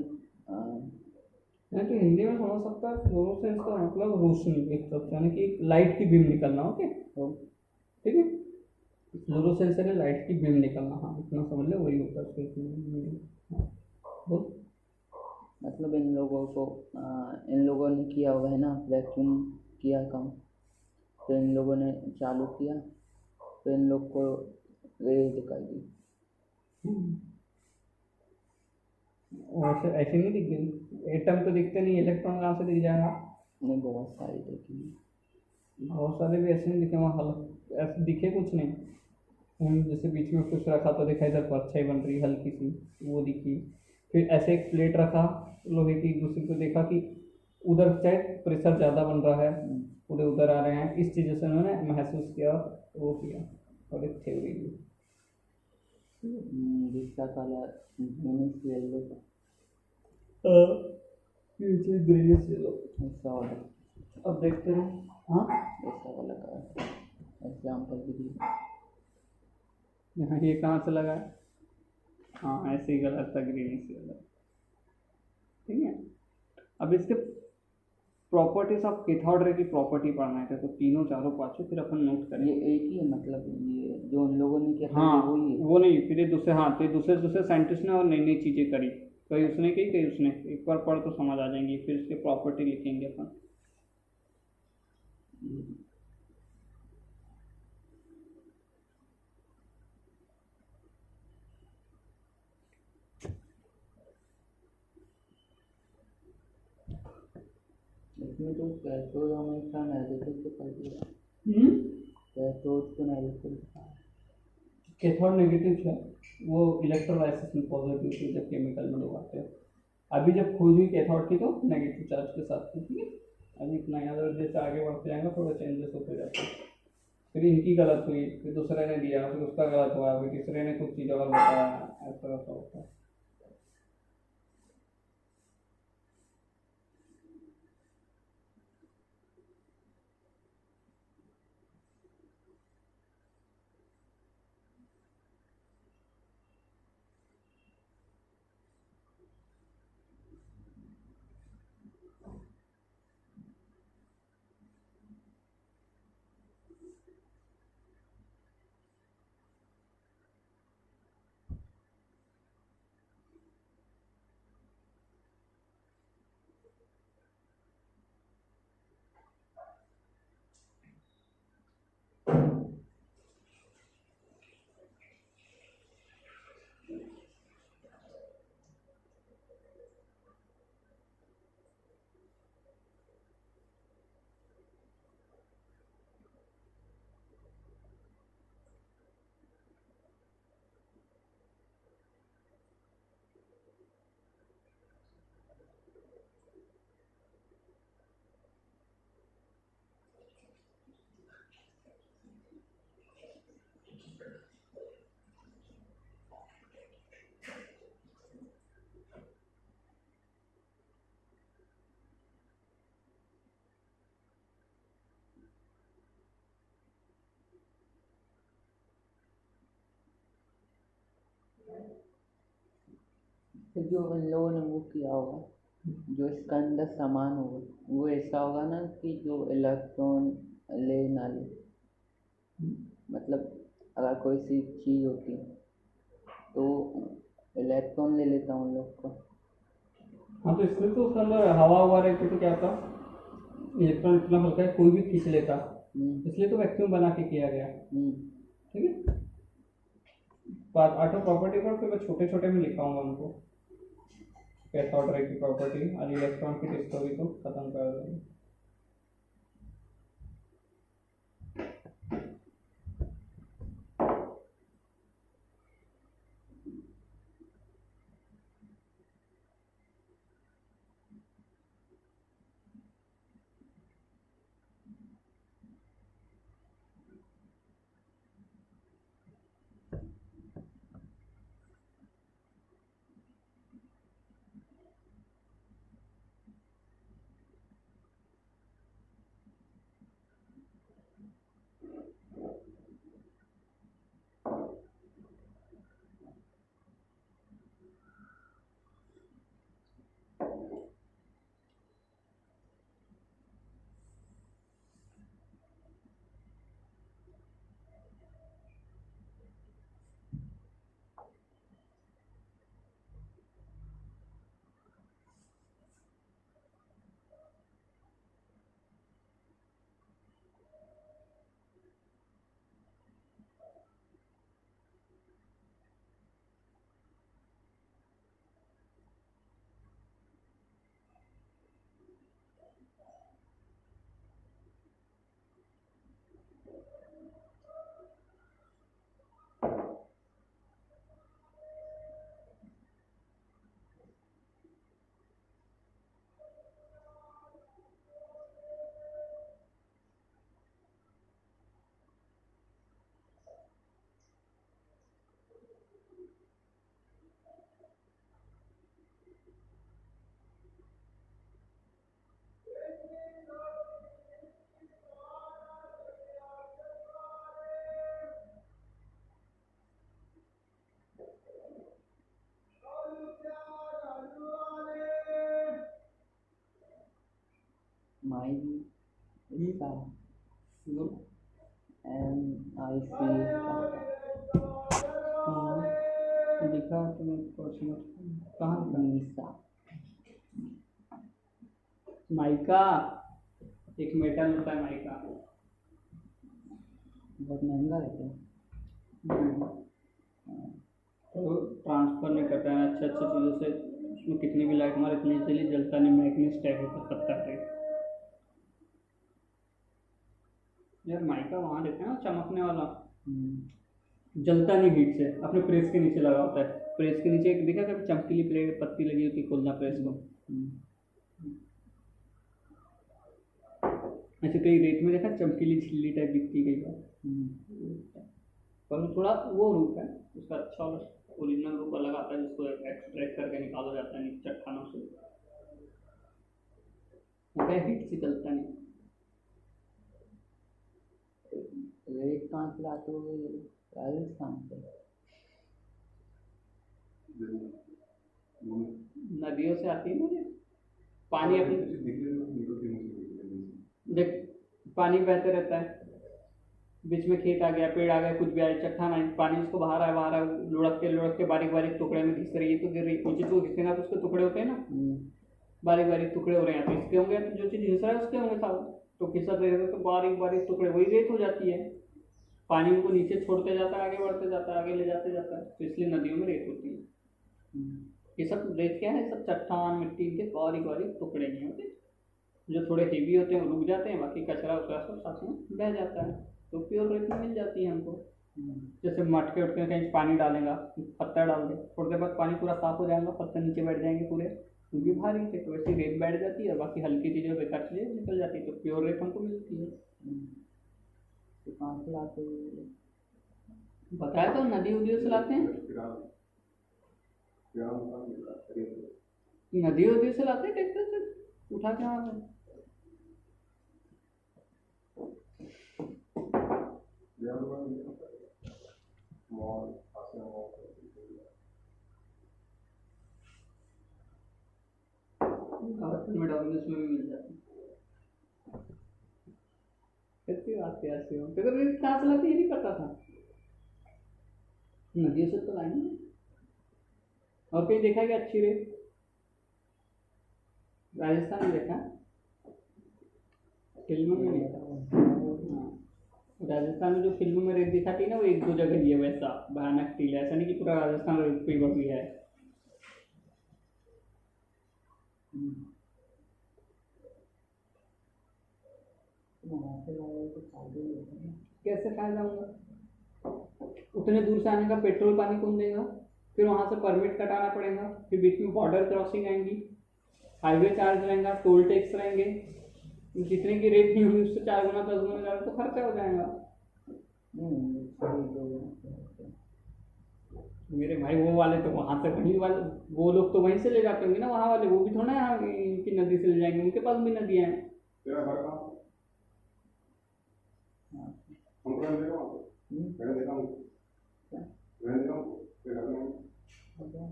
नहीं तो हिंदी में समझ सकता है। फ्लोरोसेंस का मतलब रोशनी, एक तरफ से यानी कि लाइट की बीम निकलना। ओके, ठीक है, फ्लोरोसेंस से लाइट की बीम निकलना। हाँ, इतना समझ ले, वही होता है उसके। बोल। मतलब इन लोगों को इन लोगों ने किया हुआ है ना, वैक्यूम किया काम, तो इन लोगों ने चालू किया, तो इन लोग को रेज दिखाई दी। वैसे ऐसे नहीं दिख गई, एटम तो दिखते नहीं, इलेक्ट्रॉन कहाँ से दिख जाएगा? नहीं, बहुत सारी देखी, बहुत सारे भी ऐसे नहीं दिखे, वहाँ हल्क ऐसे दिखे कुछ नहीं। जैसे बीच में कुछ रखा तो देखा इधर परछाई बन रही हल्की सी, वो दिखी। फिर ऐसे एक प्लेट रखा लोहे की, दूसरी को देखा कि उधर शायद प्रेशर ज़्यादा बन रहा है, पूरे उधर आ रहे हैं। इस चीज़ से उन्होंने महसूस किया, वो किया, और एक थ्योरी दी। जिसका colour greenish yellow, greenish yellow. ऐसा वाला, अब देखते हैं। हाँ, ऐसा वाला का एग्जाम्पल भी दी। यहाँ ये कहाँ से लगा है? हाँ, ऐसे ही कलर था, ग्रीनिश येलो। ठीक है, अब इसके प्रॉपर्टीज ऑफ कैथोड रे की प्रॉपर्टी पढ़ना है तो तीनों चारों पांचों फिर अपन नोट करें। ये एक ही है, मतलब ये जो उन लोगों ने किया हाँ, वो ही है। वो नहीं, फिर ये दूसरे, हाँ, तो दूसरे दूसरे साइंटिस्ट ने और नई नई चीज़ें करी, कहीं उसने की कहीं उसने। एक बार पढ़ तो समझ आ जाएंगी, फिर इसके प्रॉपर्टी लिखेंगे अपन। इसमें तो कैथोड हमेशा नेगेटिव तो कर दिया, हम्म, कैथोड को नेगेटिव दिखा। कैथोड नेगेटिव है, वो इलेक्ट्रोलाइसिस में पॉजिटिव थी जब केमिकल में डुबाते हैं। अभी जब खोज हुई कैथोड की तो नेगेटिव चार्ज के साथ थी, ठीक है। अभी इतना याद है, जैसे आगे बढ़ते जाएंगे थोड़ा चेंजेस होते जाते हैं। फिर इनकी गलत हुई, फिर दूसरे ने दिया, फिर उसका गलत हुआ, फिर तीसरे ने कुछ चीज़ और बताया, ऐसा ऐसा होता है। फिर जो इन लोगों ने वो किया होगा, जो इसका अंदर सामान होगा, वो ऐसा होगा ना कि जो इलेक्ट्रॉन ले ना ले। मतलब अगर कोई सी चीज़ होती तो इलेक्ट्रॉन ले लेता उन लोग को। हाँ, तो इसमें तो उसके अंदर हवा हुआ रहती तो क्या था, इलेक्ट्रॉन इतना हल्का है कोई भी खींच लेता, इसलिए तो वैक्यूम बना के किया गया, ठीक है। बात आटो प्रॉपर्टी पर फिर मैं छोटे छोटे में लिखाऊंगा उनको, कैथोड रे की प्रॉपर्टी, आज इलेक्ट्रॉन की स्टोरी को खत्म कर देंगे। माइका MIC दिखा तुम्हें क्वेश्चन कहाँ था? मीसा। माइका एक मेटल होता है, माइका बहुत महंगा रहता है। तो ट्रांसफर नहीं करता है अच्छे अच्छे चीज़ों से, उसमें कितनी भी लाइट मारे इतनी चली जलता नहीं, मैग्नीस टाइप होता है, पत्ता टाइप। यार माइका वहाँ देखते हैं ना चमकने वाला, हम्म, जलता नहीं हीट से, अपने प्रेस के नीचे लगा होता है। प्रेस के नीचे एक देखा कभी चमकीली प्लेट पत्ती लगी होती है, खोलना प्रेस को। हम्म, ऐसे कई रेत में देखा चमकीली झिल्ली टाइप दिखती कई बार। हम्म, पर वो थोड़ा वो रूप है उसका, अच्छा ओरिजिनल रूप अलग आता है जिसको एक्सट्रैक्ट करके निकाला जाता है नीचे चट्टानों से। वो क्या हीट से चलता नहीं। रेत कहाँ से लाते हो राजस्थान से? नदियों से आती है ना ये। पानी अपने देख, पानी बहते रहता है, बीच में खेत आ गया, पेड़ आ गया, कुछ भी आ गया, चट्टान आई, पानी उसको बाहर है, लुढ़क के बारीक बारीक टुकड़े में घिस रही है, तो गिर रही है। ऊंची तो घिसेगा तो उसके टुकड़े होते हैं ना, बारीक बारीक टुकड़े हो रहे हैं, तो इसके होंगे, तो जो चीज़ घिस रहा है उसके होंगे साथ, तो घिसत रहेगा तो बारीक बारीक टुकड़े, वही रेत हो जाती है। पानी उनको नीचे छोड़ते जाता है, आगे बढ़ते जाता है, आगे ले जाते जाता है, तो इसलिए नदियों में रेत होती है। ये सब रेत क्या है, सब चट्टान मिट्टी के बारीक बारीक टुकड़े नहीं होते, जो थोड़े हेवी होते हैं वो रुक जाते हैं, बाकी कचरा उचरा सब साथ में बह जाता है, तो प्योर रेत मिल जाती है हमको। जैसे मटके उटके में कहीं पानी डालेगा, पत्थर डाल दे, थोड़ी देर बाद पानी पूरा साफ हो जाएगा, पत्थर नीचे बैठ जाएंगे पूरे, क्योंकि भारी थे, तो वैसे रेत बैठ जाती है, और बाकी हल्की चीज़ें बेकार चीज़ें निकल जाती है, तो प्योर रेत हमको मिलती है। तो कहाँ से लाते हो? बताया तो नदी उदियों से लाते हैं, नदी उदियों से लाते हैं ट्रैक्टर से उठा के वहाँ पे। में डॉमिनोज में भी मिल जाती है। कैसी बात है, ऐसी हो तो रेत कहाँ से लाती है ये नहीं पता था, नदियों से तो लाएंगे। और कहीं देखा कि अच्छी रेत राजस्थान में देखा, फिल्मों में नहीं था। हाँ, राजस्थान में जो फिल्मों में रेत दिखाती है ना, वो एक दो जगह ही है वैसा भयानक फील है, ऐसा नहीं कि पूरा राजस्थान रेत पे ही बस गया है। वहाँ से लाए तो फायदे ही होते हैं। कैसे फायदा होगा, उतने दूर से आने का पेट्रोल पानी कौन देगा, फिर वहाँ से परमिट कटाना पड़ेगा, फिर बीच में बॉर्डर क्रॉसिंग आएंगी, हाईवे चार्ज रहेगा, टोल टैक्स रहेंगे, जितने की रेट नहीं होगी उससे 4 गुना 10 गुना ज़्यादा तो खर्चा हो जाएगा। मेरे भाई वो वाले तो वहाँ से वहीं वाले, वो लोग तो वहीं से ले जाते होंगे ना, वहाँ वाले वो भी थोड़ा यहाँ की नदी से ले जाएंगे, उनके पास भी नदियाँ हैं। तेरा घर कहाँ? हमको रहने देगा वहाँ पे? रहने देगा हमको? रहने देगा हमको? तेरे घर में?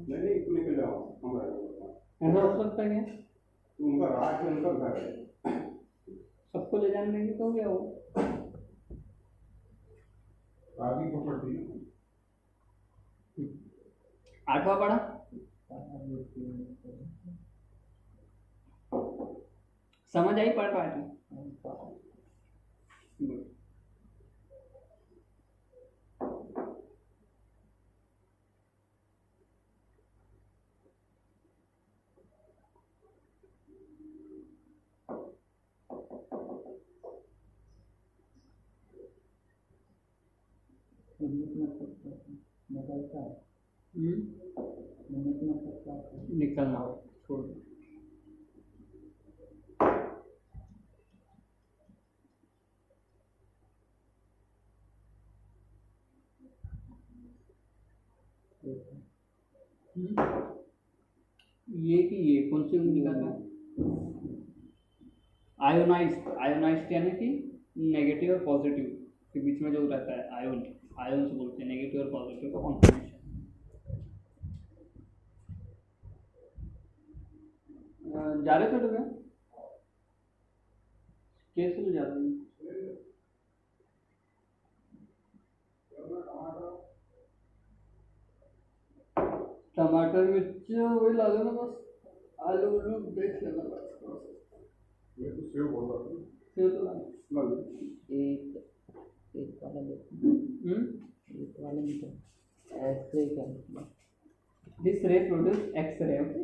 नहीं, तू निकल जाओ, हम रहेंगे। ऐसा हो सकता है क्या? तो उनका राज है, उनका घर है। सबको ले जाने देंगे तो हो गया वो। आगे को पड़ती है। 8वां पढ़ा, समझ आई पढ़ पाए तुम? निकलता है, निकलना हो छोड़ दो। ये कि ये कौन सी उंगली का था, आयोनाइज्ड यानी कि नेगेटिव और पॉजिटिव के बीच में जो रहता है आयोन, आयोन से बोलते हैं नेगेटिव और पॉजिटिव का कॉन्फॉर्मेशन। जा रहे थे तुम्हें कैसे ले जा रहे हैं? टमाटर मिर्च वही ला लेना बस, आलू उलू देख लेना बस। मैं तो सेव बोल रहा था। सेव तो लाना। ला ले। एक वाला देखो, एक वाले में तो एक्सरे क्या? This ray produce x ray, okay.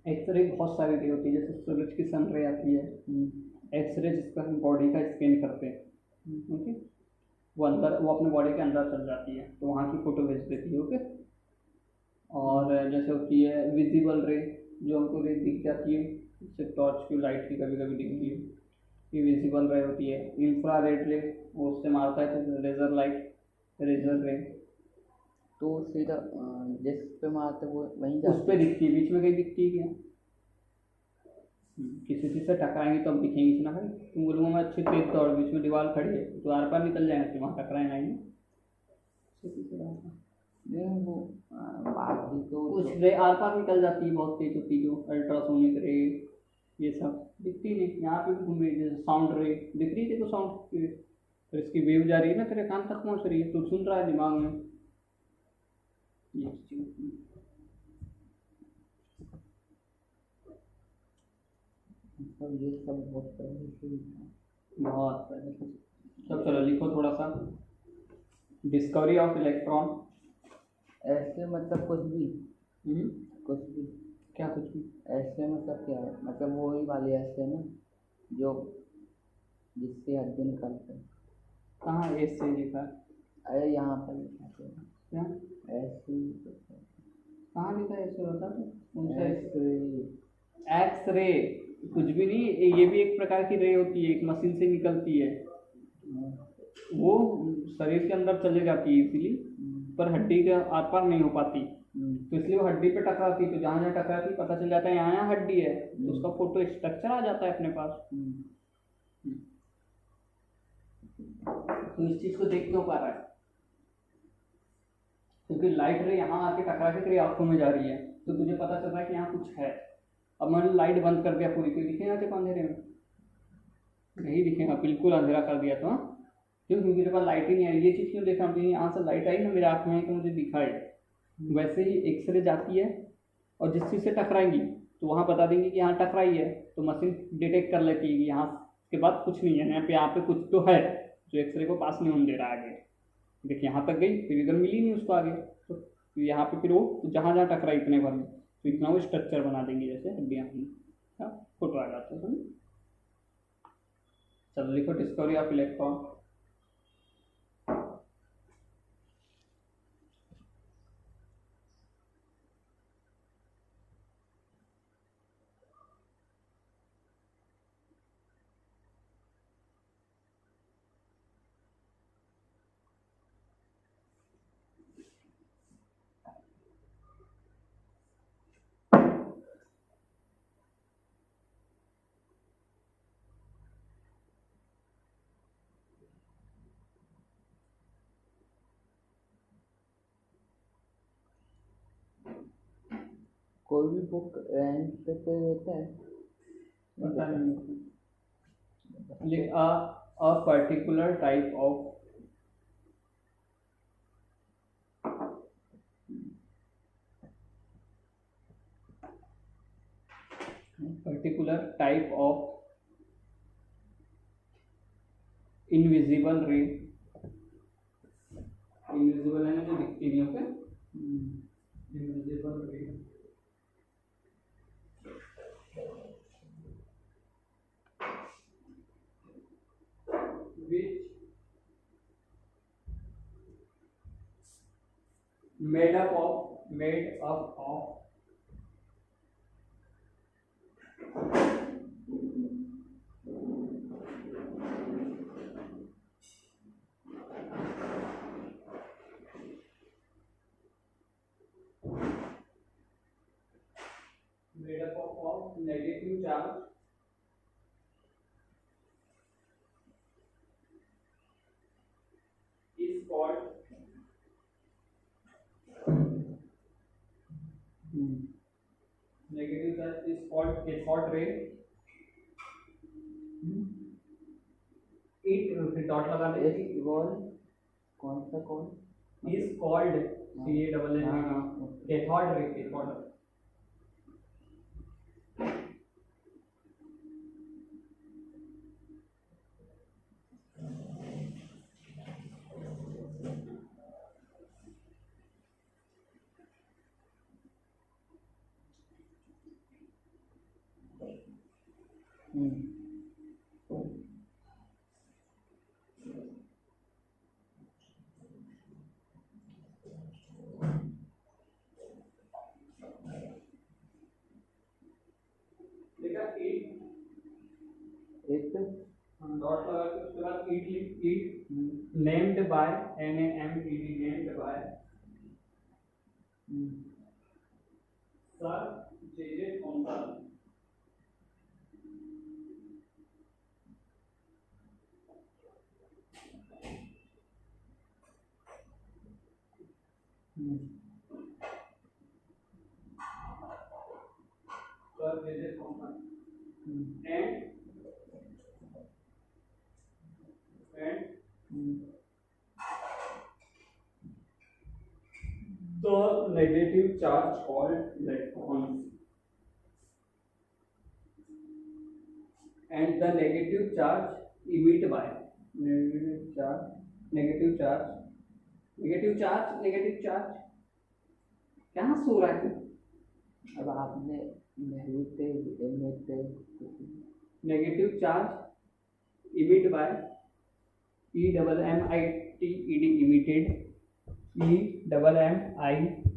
X ray बहुत सारी रे होती है, जैसे सूरज की सन रे आती है, एक्सरे जिसका हम बॉडी का स्कैन करते हैं, ओके। वो अपने बॉडी के अंदर चल जाती है, तो वहाँ की फ़ोटो भेज देती है। ओके। और जैसे होती है विजिबल रे, जो हमको रे दिख जाती है, जैसे टॉर्च की लाइट की कभी कभी दिखती है, ये विजिबल रे होती है। इंफ्रा रेड रे, वो उससे मारता है तो लेज़र लाइट, रेजर रे, तो सीधा जिस पे मारते वो वहीं उस जाते पर दिखती है, बीच में कहीं दिखती है क्या? किसी चीज़ से टकराएंगे तो अब दिखेंगी ना भाई। तुम बोलूँगा मैं अच्छी तेज दौड़, बीच में दीवार खड़ी है तो आर पार निकल जाएंगे, तो वहाँ टकराए लाएंगे। नहीं वो बाकी तो कुछ रे आर पार निकल जाती है, बहुत तेज होती है, जो अल्ट्रासोनिक रे, ये सब दिखती नहीं। यहाँ पे भी घूम रही है, जैसे साउंड रे दिख रही थी, तो साउंड रे, तो इसकी वेव जा रही है ना, तेरे कान तक पहुँच रही है, तो सुन रहा है दिमाग में ये चीज़। मतलब ये सब बहुत पहले से ही था। बहुत पहले से। तब चलो लिखो थोड़ा सा, डिस्कवरी ऑफ इलेक्ट्रॉन। ऐसे मतलब कुछ भी क्या कुछ भी? ऐसे मतलब क्या है, मतलब वो ही वाली ऐसे ना जो जिससे हड्डी निकलते हैं। कहाँ एस से लिखा है? अरे यहाँ पर लिखा है क्या ऐसे ही कुछ है। कहाँ लिखा है ऐसे, बता दो कौन सा? ऐसे एक्स रे, कुछ भी नहीं, ये भी एक प्रकार की रे होती है, एक मशीन से निकलती है, वो शरीर के अंदर चले जाती है इसीलिए, पर हड्डी के आर पार नहीं हो पाती, तो इसलिए वो हड्डी पे टकराती, तो जहाँ जहाँ टकराती पता चल जाता है यहाँ यहाँ हड्डी है, तो उसका फोटो स्ट्रक्चर आ जाता है अपने पास। तो इस चीज को देख क्यों पा रहा है? क्योंकि लाइट रे यहाँ आके टकरा के तेरी आंखों में जा रही है, तो तुझे पता चल रहा है कि यहाँ कुछ है। अब मैंने लाइट बंद कर दिया पूरी, कोई दिखेगा तेरे को अंधेरे में? नहीं दिखेगा, बिल्कुल अंधेरा कर दिया तो। क्यों? क्योंकि तेरे पास लाइट ही नहीं आई। ये चीज़ क्यों देखा? क्योंकि यहाँ से लाइट आई ना मेरे आँख में, तो मुझे दिखाई। वैसे ही एक्सरे जाती है, और जिस चीज़ से टकराएंगी तो वहाँ बता देंगे कि यहाँ टकराई है, तो मशीन डिटेक्ट कर लेती है कि यहाँ के बाद कुछ नहीं है, यहाँ पे कुछ तो है जो एक्सरे को पास नहीं होने दे रहा है आगे। देखिए यहाँ तक गई, फिर इधर मिली नहीं उसको आगे, तो यहाँ पे फिर वो जहाँ जहाँ टकराई इतने भर में, तो इतना वो स्ट्रक्चर बना देंगे जैसे हड्डियाँ की। फोटो आ जाता है समझ। चलो लिखो डिस्कवरी ऑफ इलेक्ट्रॉन। कोई भी बुक रेंट पे देता है? पता नहीं। लिख a particular type of invisible ray, invisible है ना, जो दिखती नहीं। Okay, invisible ray which made up of negative charge is called negative charge is called cathode ray। फिर डॉट लगा दे। एक कॉल कौन सा call is called cathode ray, cathode। लगा के उसके बाद ईट लिख, it named by, NAMED, named by sir JJ Thomson. Sir JJ Thomson and the negative charge called electrons and the negative charge emitted by negative charge कहाँ सो रहा है? अब आपने negative charge emit by EMMITED emitted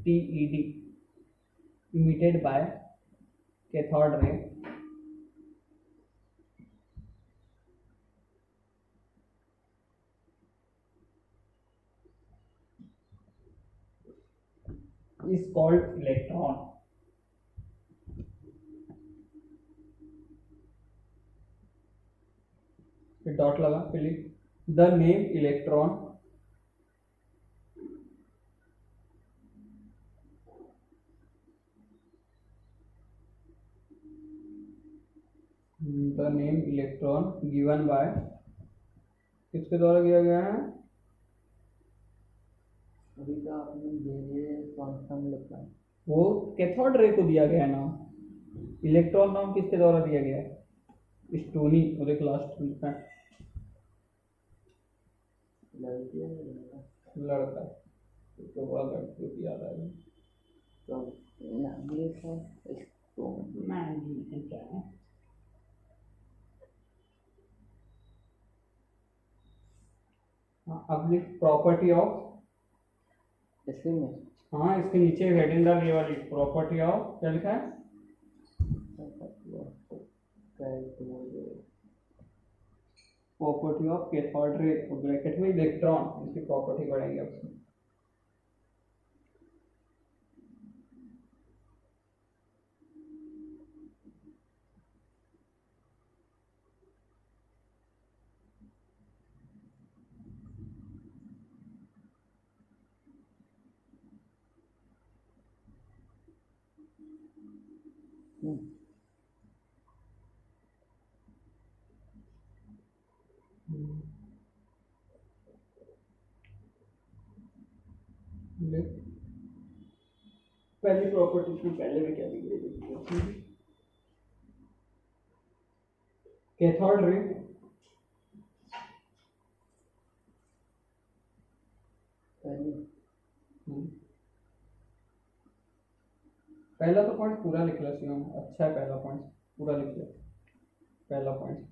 EMMITED emitted by cathode ray is called electron. फिर dot लगा, फिर the name electron given by किसके द्वारा दिया गया है? अभी तो आपने JJ थॉमसन लिखा है, वो कैथोड रे को दिया गया नाम। इलेक्ट्रॉन नाम किसके द्वारा दिया गया है? स्टोनी। और एक लास्ट लिखा है लड़का, उसके बाद लड़कियों की याद आएगी तो नाम लिखा इसको क्या है? अब लिख प्रॉपर्टी ऑफ, इसी में हाँ इसके नीचे हेडिंग डाल, ये वाली प्रॉपर्टी ऑफ, क्या लिखा है? Property of cathode ray, bracket में इलेक्ट्रॉन, इसकी प्रॉपर्टी बढ़ेगी अब। पहली प्रॉपर्टी की पहले में क्या लिखी? कैथोड रे पहला तो पॉइंट पूरा लिख लो शिवम, अच्छा है पहला पॉइंट पूरा लिख लो। पहला पॉइंट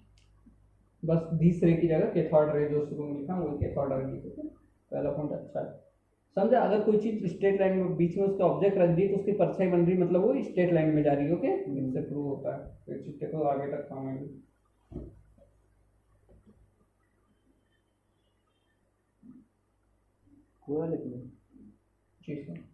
बस दूसरे की जगह कैथोड रे जो शुरू में लिखा वो कैथोड रे लिखो। पहला पॉइंट अच्छा है, समझा? अगर कोई चीज स्ट्रेट लाइन में बीच में उसका ऑब्जेक्ट रख दी तो उसकी परछाई बन रही, मतलब वो स्ट्रेट लाइन में जा रही है। ओके, इससे प्रूव होता है, फिर चिट्टे को आगे तक काम आएगी। पूरा लिखना ठीक है।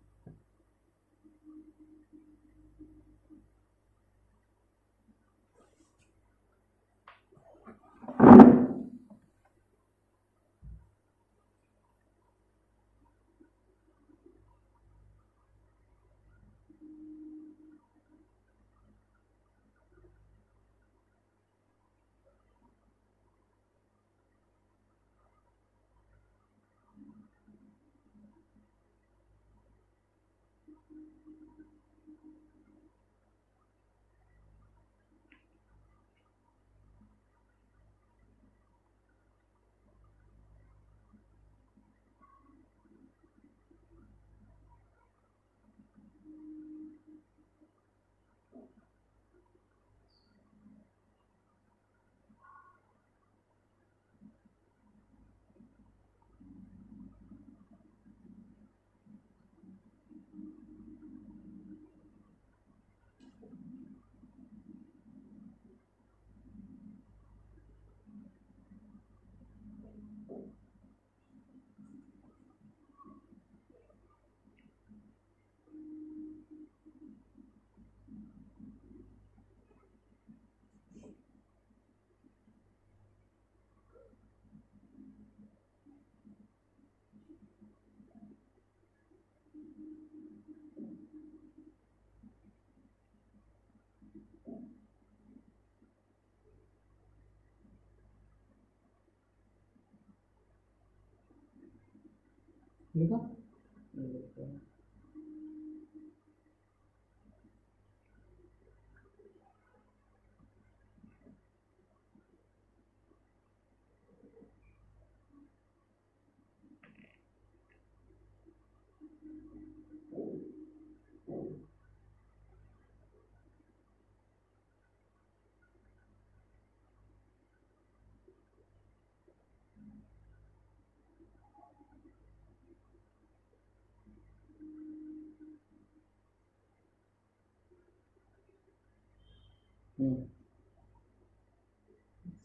लिखा?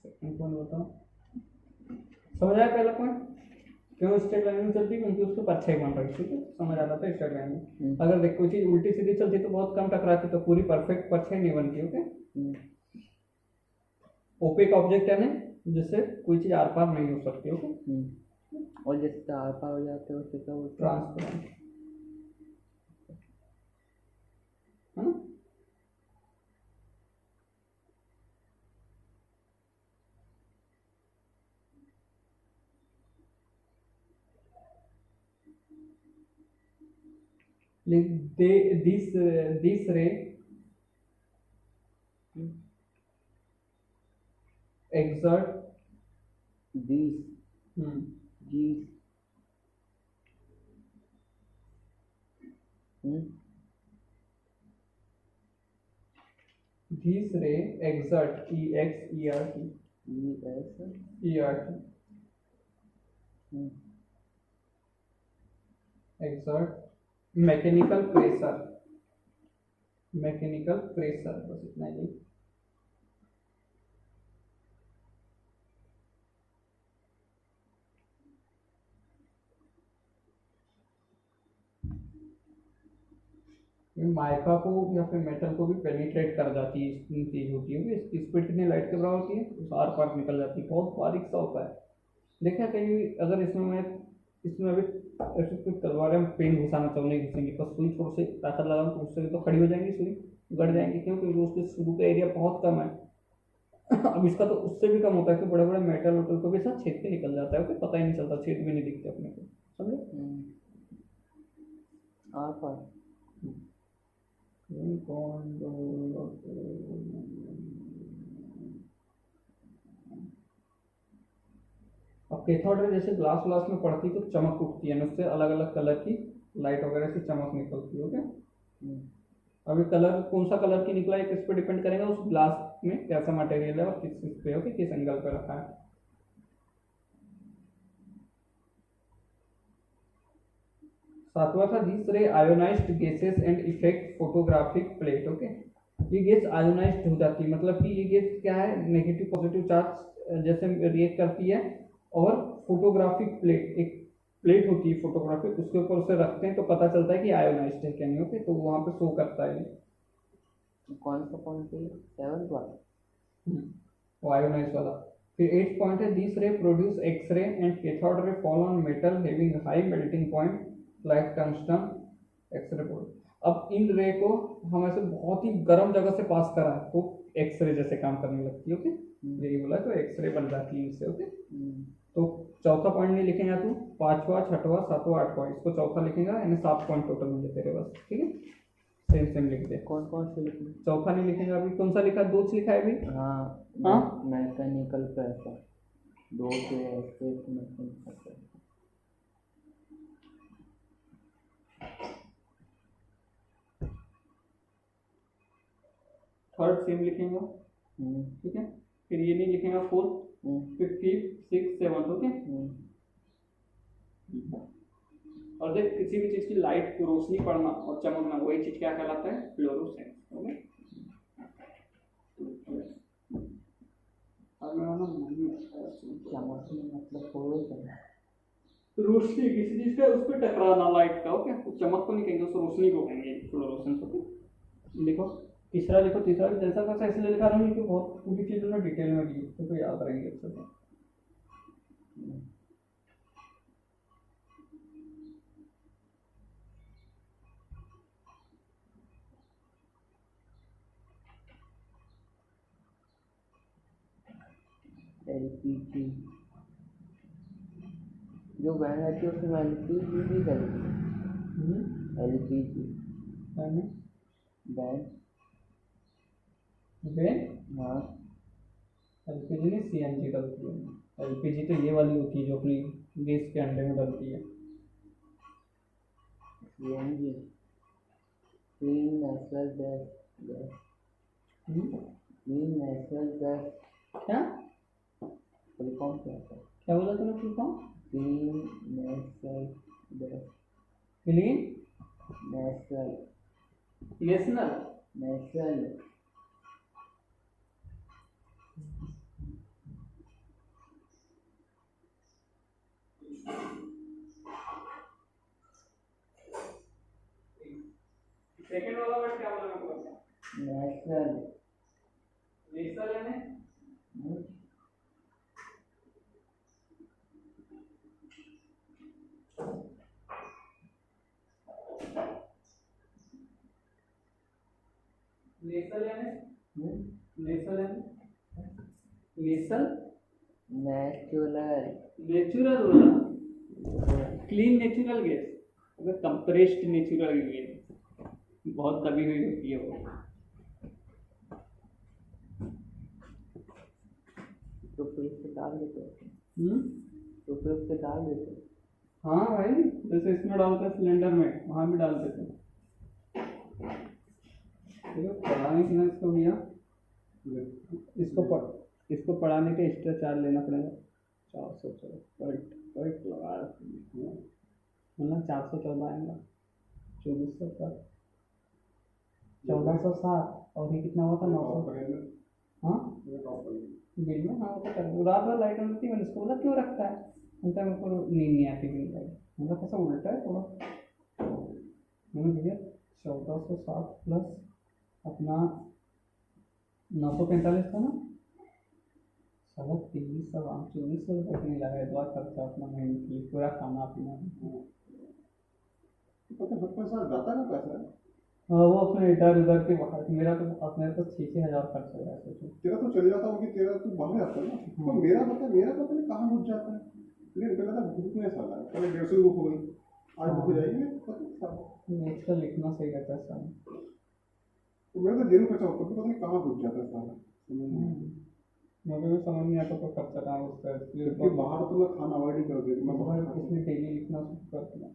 सेकंड पॉइंट बताओ, समझ आया पहला पॉइंट? क्यों स्ट्रेट लाइन में चलती है? क्योंकि उसके परछाई बन रही, ठीक है, समझ आ रहा था स्ट्रेट लाइन में। अगर देख कोई चीज उल्टी सीधी चलती तो बहुत कम टकराती, तो पूरी परफेक्ट परछाई नहीं बनती। ओके, ओपेक ऑब्जेक्ट है ना, जिससे कोई चीज आर पार नहीं हो सकती। ओके, और जिससे आर पार हो जाते हैं उससे क्या होता है? ट्रांसपेरेंट है ना। this ray exert these these this ray exert exert ert exert mechanical pressure, बस इतना ही। माइका को या फिर मेटल को भी पेनिट्रेट कर जाती है, इतनी तेज होती है। इसकी स्पीड कितनी लाइट के बराबर होती है? उस आर पार निकल जाती है, बहुत बारीक सा होता है। देखा कहीं अगर इसमें अभी ऐसे कोई तलवार में पेन घुसाना चाहो, नहीं घुसेंगे, पर सुई थोड़ी सी ताकत लगाओ तो उससे तो खड़ी हो जाएंगी, सुई गड़ जाएंगी। क्यों? क्योंकि उसके शुरू का एरिया बहुत कम है। अब इसका तो उससे भी कम होता है कि बड़े बड़े मेटल वेटल को भी साथ छेद के निकल जाता है। ओके, पता ही नहीं चलता, छेद भी नहीं दिखते अपने को, समझे? आर पार अब कैथोड रे जैसे ग्लास व्लास में पड़ती तो चमक उठती है, उससे अलग अलग कलर की लाइट वगैरह से चमक निकलती है। ओके, अभी कलर कौन सा कलर की निकला है किस पे डिपेंड करेगा, उस ग्लास में कैसा मटेरियल है और किस पे, ओके, किस एंगल पे रखा है। सातवां था दिस रे ionised gases and effect photographic plate. Okay, ये गैस आयोनाइज्ड हो जाती है, मतलब कि ये गैस क्या है, नेगेटिव पॉजिटिव चार्ज जैसे रिएक्ट करती है, और फोटोग्राफिक प्लेट, एक प्लेट होती है फोटोग्राफिक, उसके ऊपर उसे रखते हैं तो पता चलता है कि आयोनाइज्ड है क्या नहीं। ओके, तो वहां पे शो करता है। कौन सा पॉइंट है? 7th वाला, वो आयोनाइज्ड वाला। फिर 8th पॉइंट है this ray produce X ray and cathode ray fall on metal having high melting point like tungsten X ray board. अब इन रे को हम ऐसे बहुत ही गर्म जगह से पास करा तो एक्सरे जैसे काम करने लगती है। ओके, यही बोला, तो एक्सरे बन जाती है इससे। ओके, तो चौथा पॉइंट नहीं लिखेगा तू, 5वां 6वां 7वां 8वां, इसको चौथा लिखेगा, यानी 7 पॉइंट टोटल होंगे तेरे बस। ठीक है, सेम लिख दे। कौन कौन से लिखना? चौथा नहीं लिखेगा अभी, कौन सा लिखा? 2 लिखा है अभी। हाँ, मैकेनिकल प्रेशर 2 से ऐसे मैकेनिकल प्रेशर। थर्ड सेम लिखेगा, ठीक है। फिर ये नहीं लिखेगा 4th, फिर 5th 6th 7th। ओके, और देख किसी भी चीज की लाइट रोशनी पड़ना और चमकना, वही चीज क्या कहलाता है? फ्लोरोसेंस। ओके, अब मैं ना चमकना मतलब फ्लोरोसेंस, रोशनी किसी चीज का उस पर टकराना लाइट का। ओके, तो चमक को नहीं कहेंगे, उस रोशनी को कहेंगे फ्लोरोसेंस। ओके, लिखो तीसरा, लिखो तीसरा भी जैसा कैसा इसलिए लिखा रहा हूँ क्योंकि बहुत पूरी चीज़ों में डिटेल में दी, तो याद रहेंगे अच्छे से। LPG जो वैन रहती है उसमें LPG भी चलती है। LPG यानी वैन। वेन हाँ एलपीजी नहीं सीएनजी डलती है। एलपीजी तो ये वाली होती है जो अपनी गैस के अंडे में डलती है। CNG clean natural gas gas clean natural gas क्या फुल फॉर्म क्या होता है? क्या बोला तूने full form? Clean natural gas clean natural national natural second वाला वर्ड क्या बोला मैं बोला? नेचुरल नेशनल यानी नेशनल यानी नेशनल यानी नेशनल नेचुरल नेचुरल बोला। क्लीन नेचुरल गैस अगर कंप्रेस्ड नेचुरल गैस बहुत दबी हुई होती है वो। तो फिर उससे डाल देते हैं हम्म तो फिर उससे डाल देते हैं। हाँ भाई जैसे इसमें डालते हैं सिलेंडर में वहाँ भी डाल देते हैं। देखो पढ़ाने की ना इसको भैया इसको पढ़ाने के एक्स्ट्रा चार्ज लेना पड़ेगा 400। चलो करेक्ट करेक्ट लगा रखिए मतलब 414 आएगा 2407 1407 और ये कितना हुआ था 900। हाँ बिल में हाँ वो तो कर रात भर लाइट ऑन रहती है। मैंने इसको बोला क्यों रखता है बोलता है मेरे को नींद नहीं आती बिल लाइट। मतलब कैसा उल्टा है थोड़ा। मैंने भैया 1407 प्लस अपना 945 था ना साला 2300 2400 तक नहीं लगा इतना खर्चा अपना महीने के लिए पूरा खाना पीना। जाता है पैसा हाँ वो अपने इधर उधर के बाहर मेरा तो अपने तो 6-6 हज़ार खर्च हो रहा है सोचो। तेरा तो चले जाता होगी तेरा तो बाहर जाता है ना। तो मेरा पता नहीं कहाँ घुस जाता है। लेकिन पहले तो भूख नहीं साला पहले 150 बुक हो गई आज बुक हो जाएगी ना पता नेक्स्ट का लिखना सही रहता है साला। तो मेरा तो जेल खर्चा होता है पता नहीं कहाँ घुस जाता है साला। मुझे भी समझ नहीं आता तो खर्चा कहाँ होता है इसलिए क्योंकि बाहर तो मैं खाना अवॉइड ही कर देती मैं बाहर इसलिए डेली लिखना शुरू कर दिया।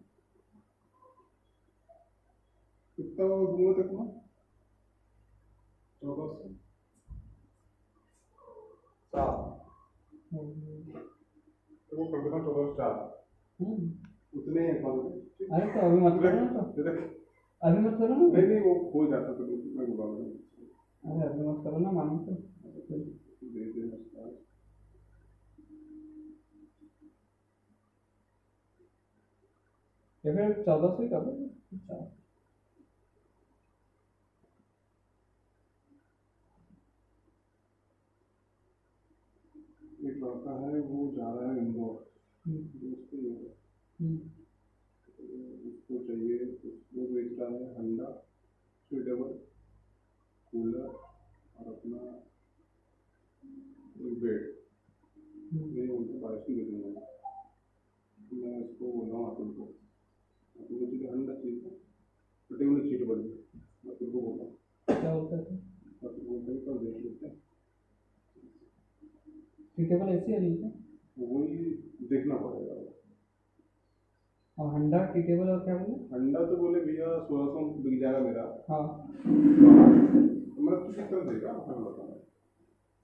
कितना दूंगा तक ना 1400 तो वो कर देना 1404 उतने हैं कौन अरे तो अभी मत करो ना तो अभी मत करो ना। नहीं वो हो जाता तो मैं बुला लूँगा। अरे अभी मत करो ना मानो तो दे देना या फिर 1400 ही कर दो। एक लड़का है वो जा रहा है इंदौर उसको चाहिए वो बेच रहा है हंडा स्वीटेबल कूलर और अपना बेड मैं उनको 22 दे दूँगा। मैं उसको बोल रहा हूँ अतुल को चाहिए हंडा चाहिए स्वीटेबल चीट बन मैं अतुल को बोल रहा हूँ क्या बोलते थे अतुल बोलते हैं कल देख लेते हैं टीकेबल ऐसी है नहीं वही देखना पड़ेगा। और हंडा टीकेबल और क्या बोले हंडा तो बोले भैया 1600 बिक जाएगा मेरा। हाँ तो मैं तो कितना देगा मैं बताऊँ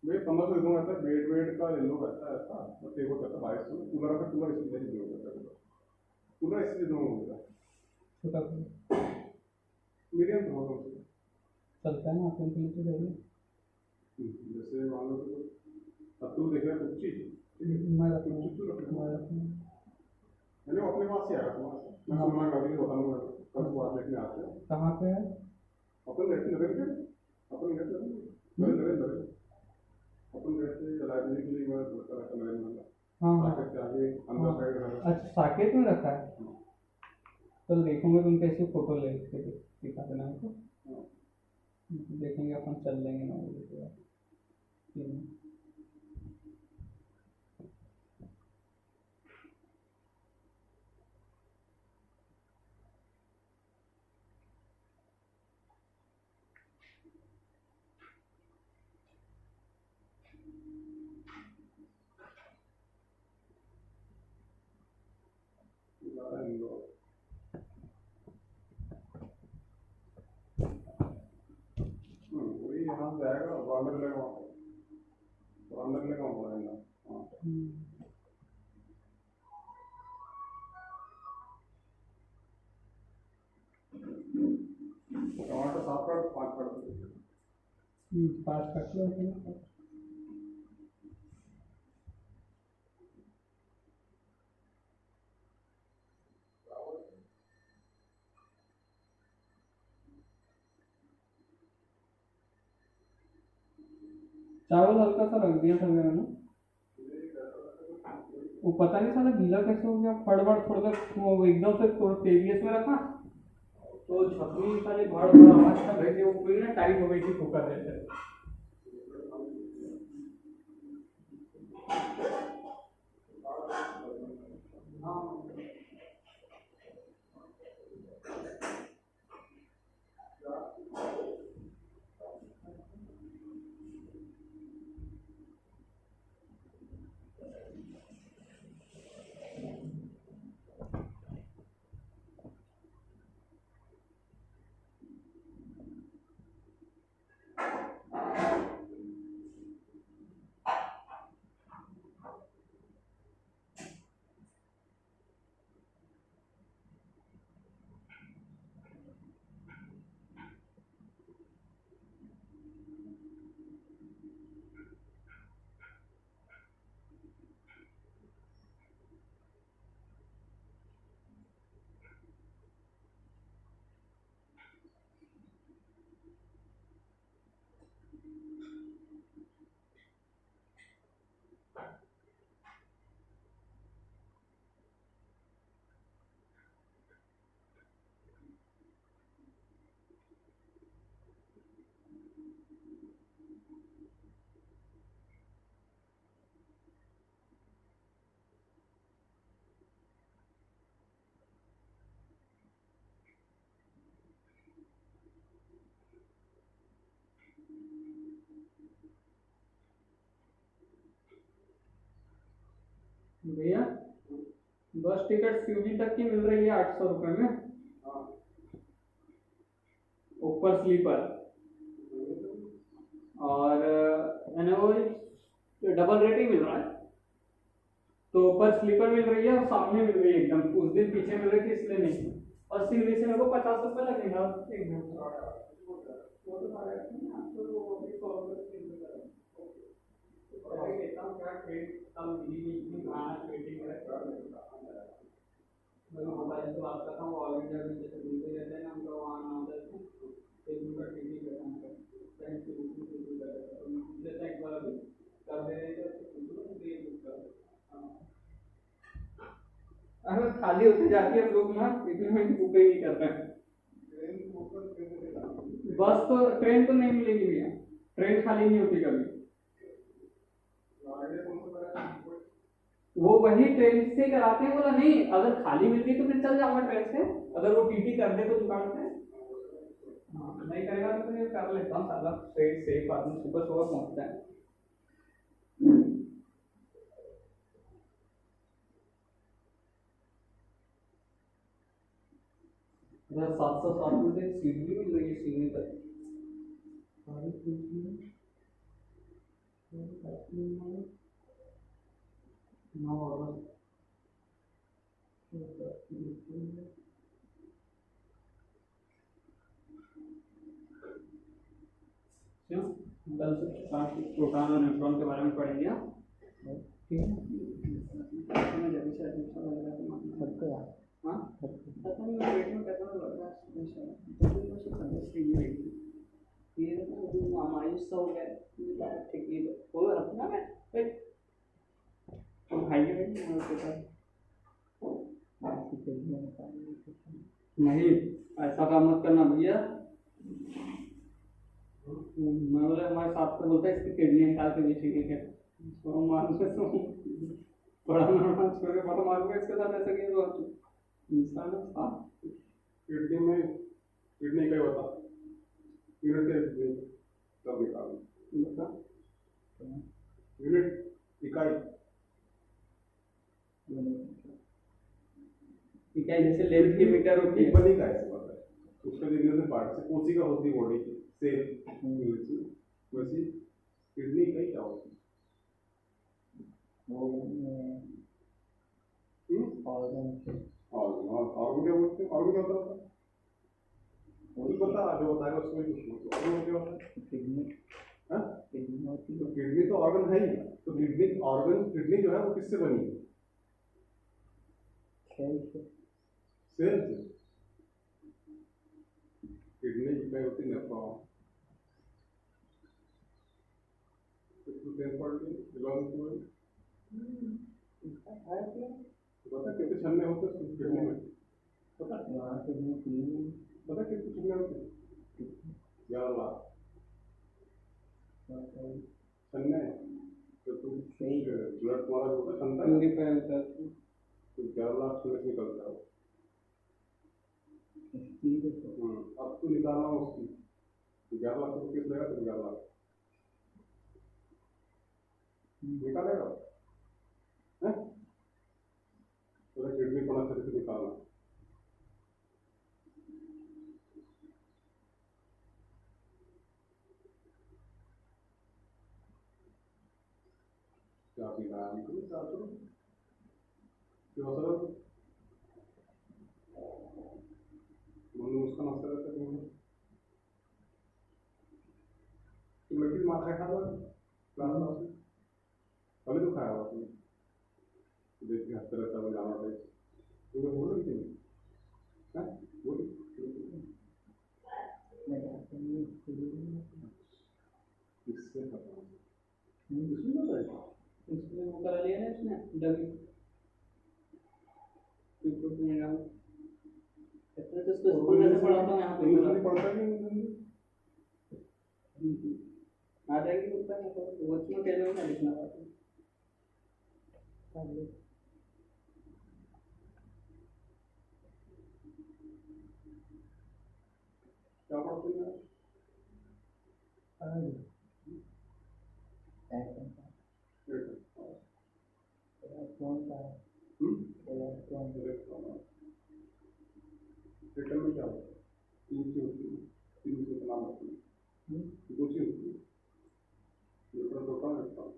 भैया 1500 दे दूँगा ऐसा बेड का ले लो ऐसा ऐसा और टेबल करता 2200 कूलर का कूलर इसलिए दे दूँगा कूलर इसलिए दूँगा छोटा मीडियम तो होगा चलता है ना आपके लिए तो चाहिए। जैसे मान लो अब तू देख रहा है कुछ चीज़ मैं रखूँगा मैंने अपने पास ही आया तुम्हारे मैं सुना कभी बताऊँगा कल को आप देखने आते हैं कहाँ पे है अपन रहते नगर के अपन रहते नगर अपन रहते लाइब्रेरी के लिए मैं रहता नगर में हाँ साकेत के आगे अंदर साइड रहता। अच्छा साकेत में रखा है कल देखूंगे तुम कैसे फोटो ले दिखा देना हमको देखेंगे अपन चल लेंगे 9 बजे के बाद। यहाँ से जाएगा और अंदर लेगा वहाँ पे और अंदर लेगा वहाँ रहेगा। हाँ टमाटर 7 काट 5 काट दो। 5 कट लो। चावल हल्का सा रख दिया था मैंने, वो पता नहीं साला गीला कैसे हो गया, फड़बड़ थोड़ा सा वो एकदम से थोड़ा तेजियस में रखा तो छपरी साले भड़ भड़ आवाज कर रही थी, वो पूरी ना टाइट हो गई थी कुकर जैसे। भैया बस टिकट सीधी तक की मिल रही है 800 रुपये में, ऊपर स्लीपर, और वो डबल रेट ही मिल रहा है, तो ऊपर स्लीपर मिल रही है और सामने मिल रही है एकदम, उस दिन पीछे मिल रही थी इसलिए नहीं, और सीढ़ी से मेरे को 50 रुपये लगेगा एक घंटे। मोबाइल से बात करता हूँ, ऑल इंडिया में जैसे घूमते रहते हैं ना हम लोग, वहाँ ना होता है एक घंटा टीवी पे काम करते हैं, एक बार अभी कर दे रहे थे। अगर खाली होते जाती है लोग ना, इतने में बुक ही नहीं करते हैं। बस तो ट्रेन तो नहीं मिलेगी भैया, ट्रेन खाली नहीं होती कभी, वो वही ट्रेन से कराते हैं। बोला नहीं, अगर खाली मिलती तो फिर चल जाऊंगा ट्रेन से, अगर वो टीटी कर दे तो दुकान से। हाँ नहीं करेगा तो फिर कर लेता हूँ, साला ट्रेन सेफ आदमी सुबह सुबह पहुंचता है। 707 रुपये सीट भी मिल रही है, सीढ़ी तक कल से प्रोटॉन और न्यूट्रॉन के बारे में पढ़ेंगे। ठीक है, पता नहीं पेट में कैसा लग रहा है, ये ना मायूस सा हो गया, ठीक नहीं हो रखना मैं तो भाई नहीं, ऐसा काम मत करना भैया। मैं बोला हमारे साथ तो बोलता है इसकी किडनी निकाल के बेचेंगे क्या, तो मालूम से तो पढ़ाना छोड़ के पता मालूम है इसके साथ ऐसा किया तो इंसान साफ किडनी में किडनी का ही बता यूनिट सब निकाल बता यूनिट इकाई इकाई जैसे लेंथ की मीटर होती है, बनी का ऐसे बात है, उसका जो यूनिट पार्ट से कोशिका होती है बॉडी की सेल यूनिट वैसे किडनी का क्या होता वो है? ऑर्गन से ऑर्गन क्या बोलते हैं? ऑर्गन क्या होता है? वही बता, जो बताएगा उसको ही पूछना। ऑर्गन क्या होता है? किडनी हाँ? किडनी होती तो है। किडनी तो ऑर्गन है ही। तो किडनी जो है वो किससे बनी है? सेल से। सेल से। किडनी की होती है नेफ्रॉन। पता कितने छन्ने होते हैं किडनी में? पता वहाँ किडनी क्लीन पता कितने छन्ने होते हैं? 11 लाख छन्ने। तो तुम सही। ब्लड तुम्हारा जो होता है छनता है, प्यूरीफाई होता है तो 11 लाख छन्ने से निकलता है वो। अब तो निकालना उसकी 11 लाख को किस लेगा? तो 11 लाख निकालेगा है? तो किडनी को अच्छे से निकालना। क्या पीना है हमको? क्या करो? क्यों सर? मनु उसका मसला रहता है तुम लड़की मार खा खा क्लास में पहले तो खाया हुआ तुमने देख के हंसते रहता है जाना है तुम्हें बोलो कि नहीं है बोलो इससे खत्म इसमें बताइए इसलिए वो करा लिया ना इसने डबी इतने तो इसको स्कूल में से पढ़ाता हूँ यहाँ पे इंग्लिश नहीं पढ़ता कि आ जाएगी बोलता है तो वो इसमें कह रहे हो ना लिखना बात क्या पढ़ते हैं? रिटर्न में क्या होता है? 3 चीज होती है, 3 चीज नाम होती है, 2 चीज होती है। न्यूट्रॉन प्रोटॉन इलेक्ट्रॉन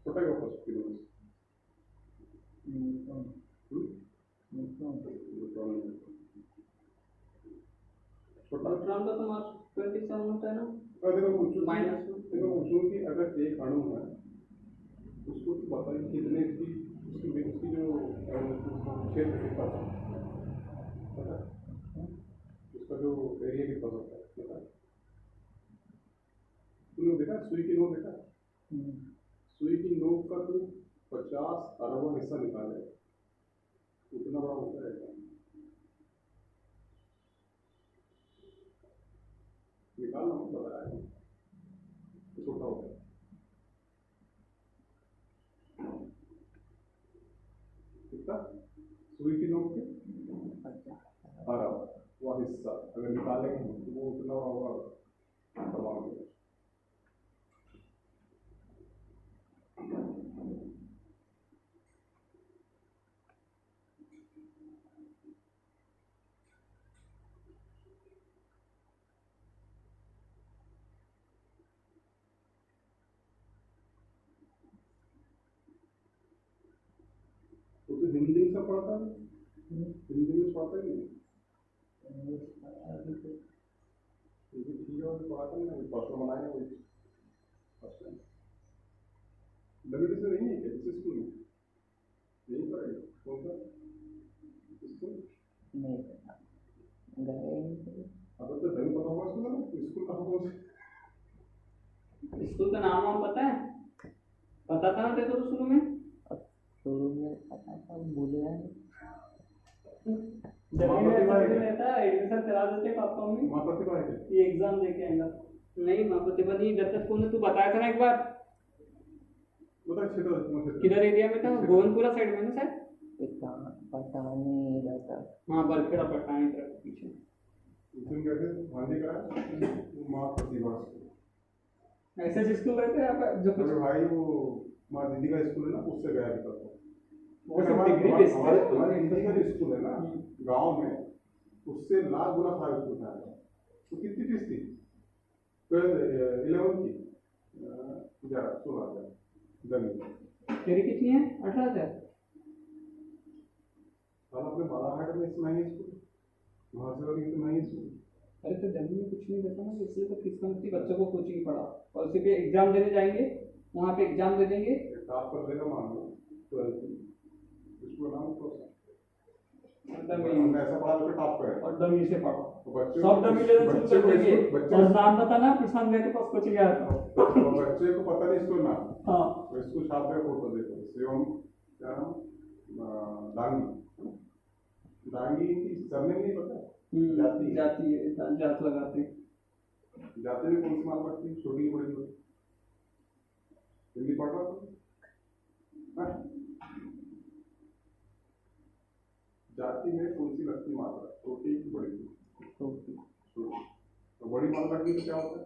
छोटा ही होता है तीनों में छोटा। न्यूट्रॉन का तो मास 27 होता है ना माइनस में। देखो पूछूं कि अगर एक अणु है उसको तो बताइए कितने उसकी जो क्षेत्र कितना था पता है? उसका जो एरिया कितना होता है पता है? तुमने देखा सुई की नोक देखा? सुई की नोक का तो 50 अरबों हिस्सा निकाले उतना बड़ा होता है निकालना मत बताया छोटा होता है। कितना सुई की नोक के अरब वह हिस्सा अगर निकालेंगे तो वो उतना होगा परमाणु में। तो हिंदी में सब पढ़ता है हिंदी में पढ़ता ही नहीं ठीक है पढ़ाता नहीं पर्सनल बनाएंगे वही डब्ल्यू से नहीं है क्या इस स्कूल में यही पढ़ेगा कौन सा स्कूल नहीं अब तो नहीं पता होगा स्कूल कहाँ कौन से स्कूल का नाम वाम पता है? पता था ना तेरे को तो शुरू में? शुरू में पता था भूल गया जब भी रहता है एडमिशन करा देते पापा मम्मी माँ प्रतिभा है ये एग्जाम देके आएगा। नहीं माँ प्रतिभा नहीं जब तक स्कूल में तू बताया था ना एक बार बता क्षेत्र किधर एरिया में था? गोविंदपुरा साइड में ना शायद पता नहीं रहता। हाँ बरखेड़ा पटाने तरफ पीछे तुम कहते भांजे का माँ प्रतिभा ऐसे स्कूल रहते हैं यहाँ जो कुछ भाई वो माँ दीदी का स्कूल है ना उससे गया था वो सब डिग्री बेस पे हमारे दीदी का जो स्कूल है ना गांव में उससे लाख गुना फायदा स्कूल था तो कितनी फीस थी ट्वेल्थ 11 की 11 16 गली तेरी कितनी है? 18,000। साला अपने बालाघाट में इस महंगी स्कूल वहाँ से वाली तो महंगी स्कूल अरे तो दिल्ली में कुछ नहीं देता ना, इसलिए तो फीस कम थी, बच्चों को कोचिंग पढ़ा और उसी पे एग्जाम देने जाएंगे, वहाँ पे एग्जाम दे देंगे। टॉप कर देगा मान लो 12 इसको नाम तो हमने ऐसा पढ़ा जो टॉप करे और डमी से पढ़ो, तो बच्चे सब डमी लेना शुरू बच्चे कर को देंगे। बच्चे और नाम बताना प्रशांत भैया के पास कोचिंग आया था। बच्चे को पता नहीं इसको नाम हाँ तो इसको छाप दे फोटो देखो शिवम क्या नाम डांगी डांगी की सरनेम नहीं पता जाति जाती है, जात लगाते हैं। जाति में कौन सी मार पड़ती है छोटी की बड़ी की हिंदी पढ़ रहा था जाति में कौन सी लगती मात्रा छोटी की बड़ी की तो बड़ी मात्रा की तो क्या होता है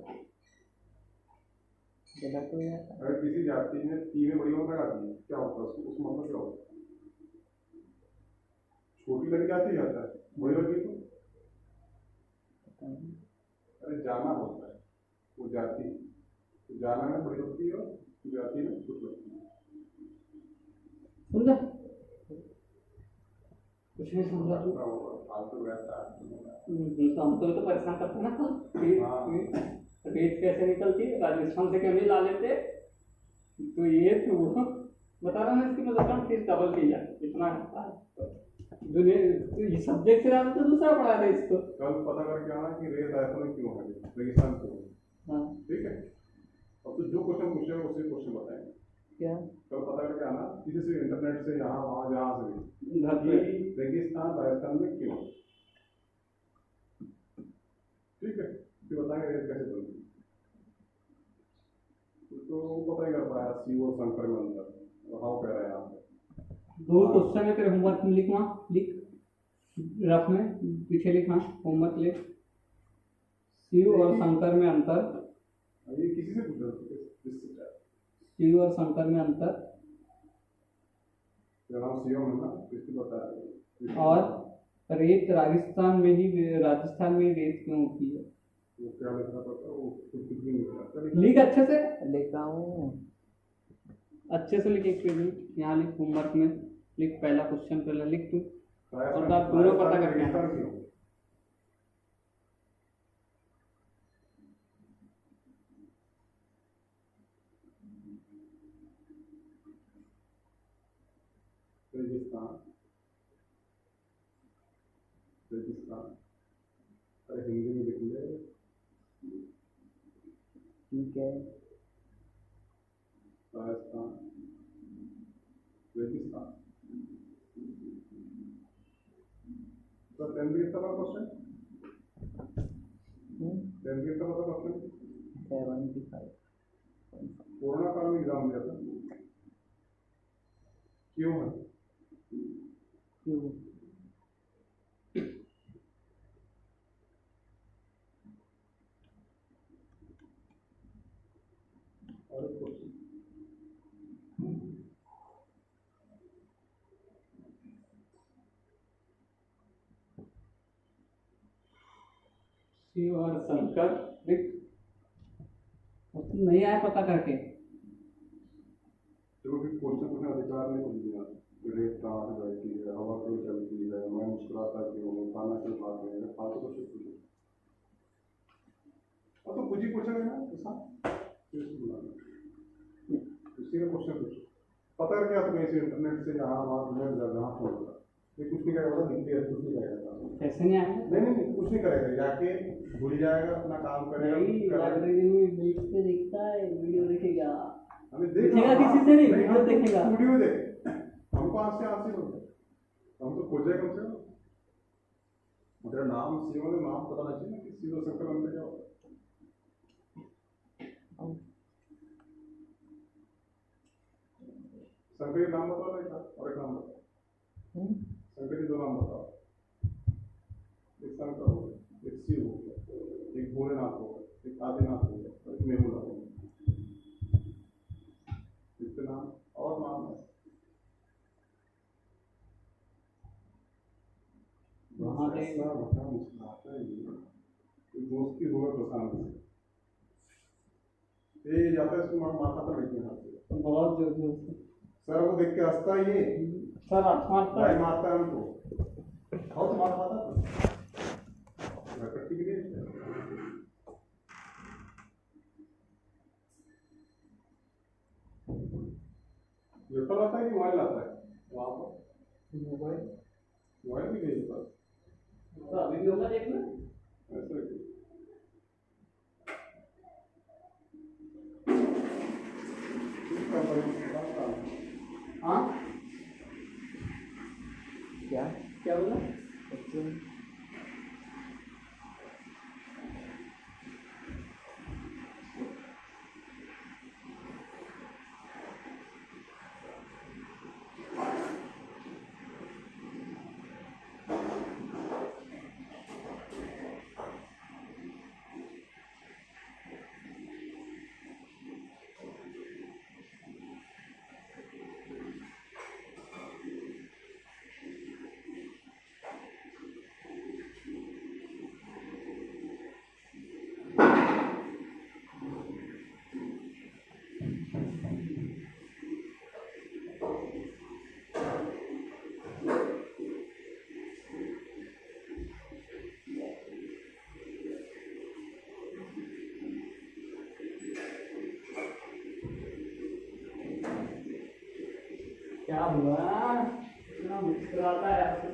गलत हो जाता है। अगर किसी जाति में टी में बड़ी मात्रा आती है क्या होता है उसको उस मतलब क्या होता है छोटी लग जाती जाता है बड़ी लगी तो अरे जाना होता है वो जाति तो जाना में बड़ी लगती है और जाति में छोटी लगती है समझा? कुछ नहीं समझा तू? फालतू रहता है हमको तो परेशान करते ना रेत कैसे निकलती है, राजस्थान से क्यों नहीं ला लेते? तो ये तो बता रहा हूँ, इसकी मतलब फीस डबल की जाए इतना ये सब्जेक्ट से ज्यादा तो दूसरा पढ़ा था इसको। कल पता करके आना कि रेत आयतन में क्यों है रेगिस्तान क्यों है हाँ ठीक है और तो जो क्वेश्चन पूछेगा उसी क्वेश्चन बताएंगे क्या कल पता करके आना किसी से इंटरनेट से यहाँ वहाँ जहाँ से भी घर पे कि रेगिस्तान राजस्थान में क्यों ठीक है फिर बताएंगे रेत कैसे बनती तो पता ही कर पाया सी और संकर में अंतर और हाउ कह रहे हैं यहाँ पे दो क्वेश्चन है तेरे होमवर्क में, लिख वहाँ लिख रफ में पीछे लिखना होमवर्क लिख शिव और शंकर में अंतर। ये किसी से पूछ रहे हो शिव और शंकर में अंतर तेरा नाम सीएम है ना इसको बताया और रेत राजस्थान में रेत क्यों होती है? वो क्या लिखना पड़ता है वो कुछ भी नहीं लिखा लिख अच्छे से, लिख रहा हूँ। अच्छे से लिख एक पेज यहाँ लिख होमवर्क में लिख पहला क्वेश्चन पहले लिख तू और आप दोनों पता करके आना। रेगिस्तान रेगिस्तान अरे हिंदी में लिख ले ठीक है राजस्थान रेगिस्तान तो 10 कितना था क्वेश्चन 10 कितना था क्वेश्चन 75 कोरोना काल में एग्जाम दिया था क्यों है क्यों और एक क्वेश्चन शिव और शंकर लिख और तुम नहीं आया पता करके चलो फिर क्वेश्चन पूछने अधिकार नहीं कुछ दिया रेत कहाँ से बैठती है हवा क्यों चलती है मैं मुस्कुराता क्यों हूँ खाना क्यों खाते हैं फालतू क्वेश्चन पूछो और तो कुछ ही क्वेश्चन है ना ऐसा उसी का क्वेश्चन पूछो पता है क्या तुम्हें इसे इंटरनेट से यहाँ वहाँ तुम्हें जहाँ फोन होगा ये कुछ नहीं करेगा दिखती है कुछ नहीं करेगा कैसे नहीं आया? नहीं कुछ नहीं करेगा जाके भूल जाएगा अपना काम करेगा लाइब्रेरी में बैठ के देखता है, वीडियो देखेगा देखेगा किसी से नहीं वीडियो देखेगा वीडियो देख हमको आंसर हो हम तो खोजे कम से कम मेरा नाम सीओ ने नाम पता नहीं चाहिए कि सीओ शंकर अंतर क्या होता है शंकर नाम बताओ ना और एक नाम बताओ शंकर जी दो नाम बताओ एक शंकर हो गया एक शिव हो गया एक भोलेनाथ हो गया एक आदिनाथ हो गया और एक मेहुनाथ हो गया इसके नाम और नाम है महादेव दोस्ती होगा प्रशांत से ये जाता है इसको मारता था लड़की हाथ से। बहुत जोर जोर से सर वो देख के हंसता है ये सर मारता भाई है। मारता है उनको बहुत मार खाता मैं कट्टी के लिए लेपटॉप आता है कि मोबाइल आता है वहाँ पर मोबाइल भी नहीं पास तो अभी भी होगा देखना। ऐसे हाँ क्या क्या बोला? कुछ नहीं। क्या हुआ? इतना मुस्कुराता है आपको।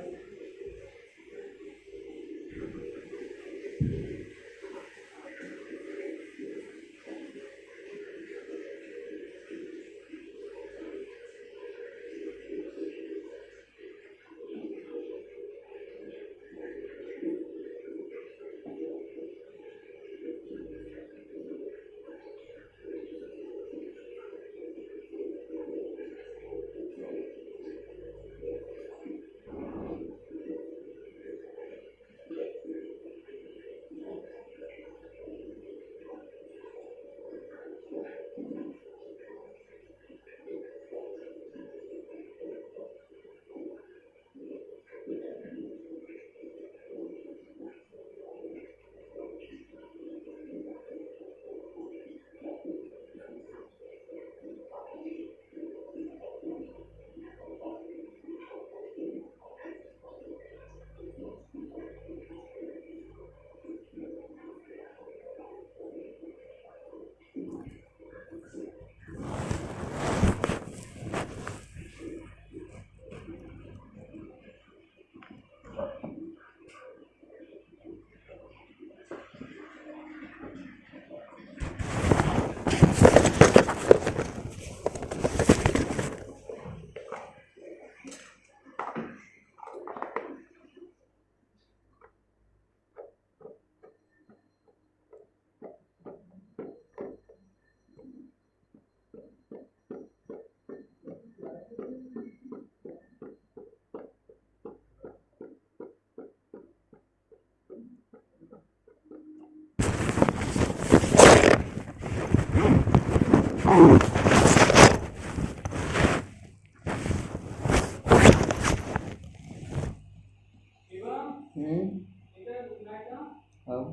अब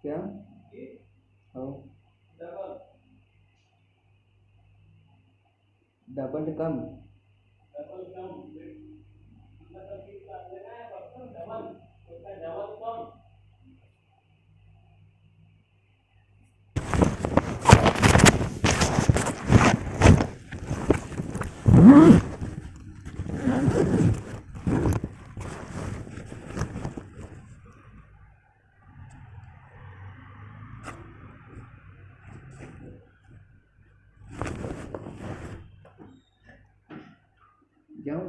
क्या अब डबल कम जाऊँ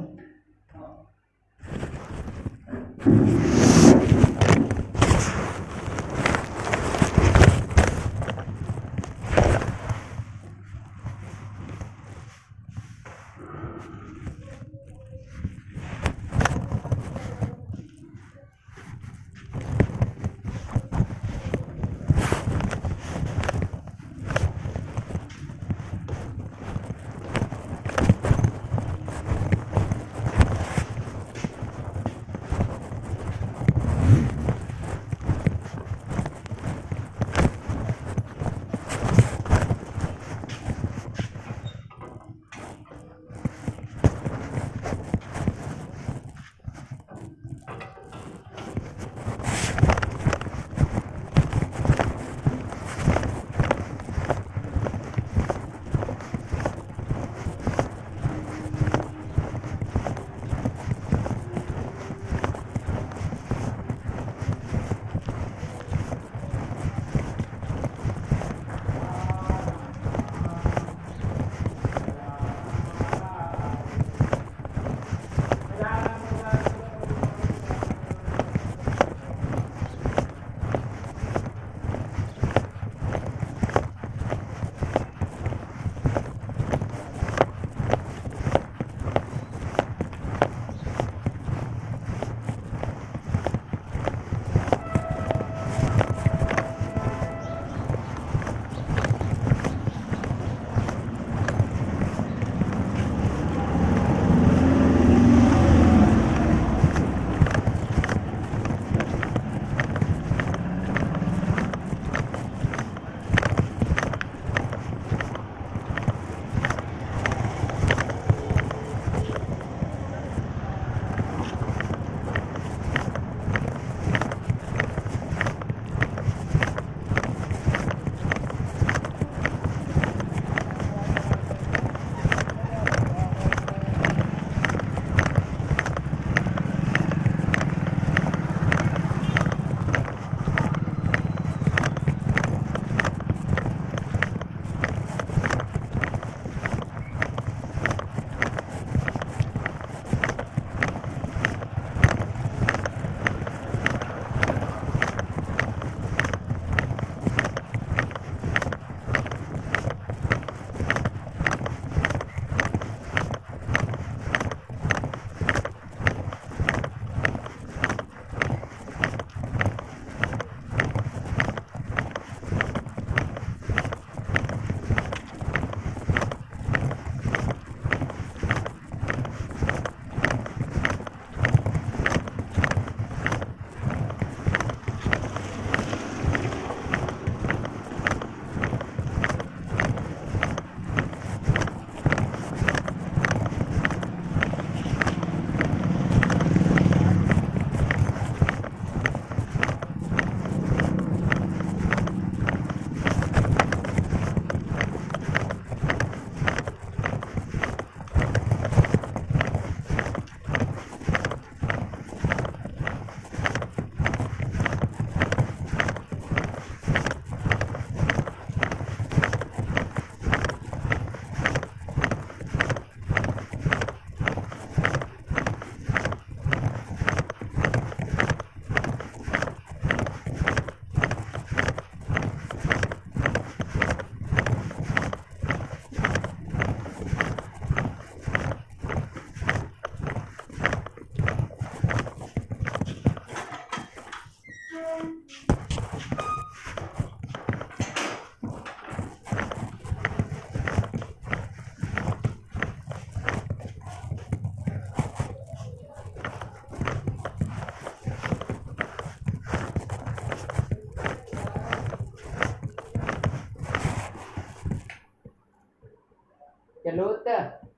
चलो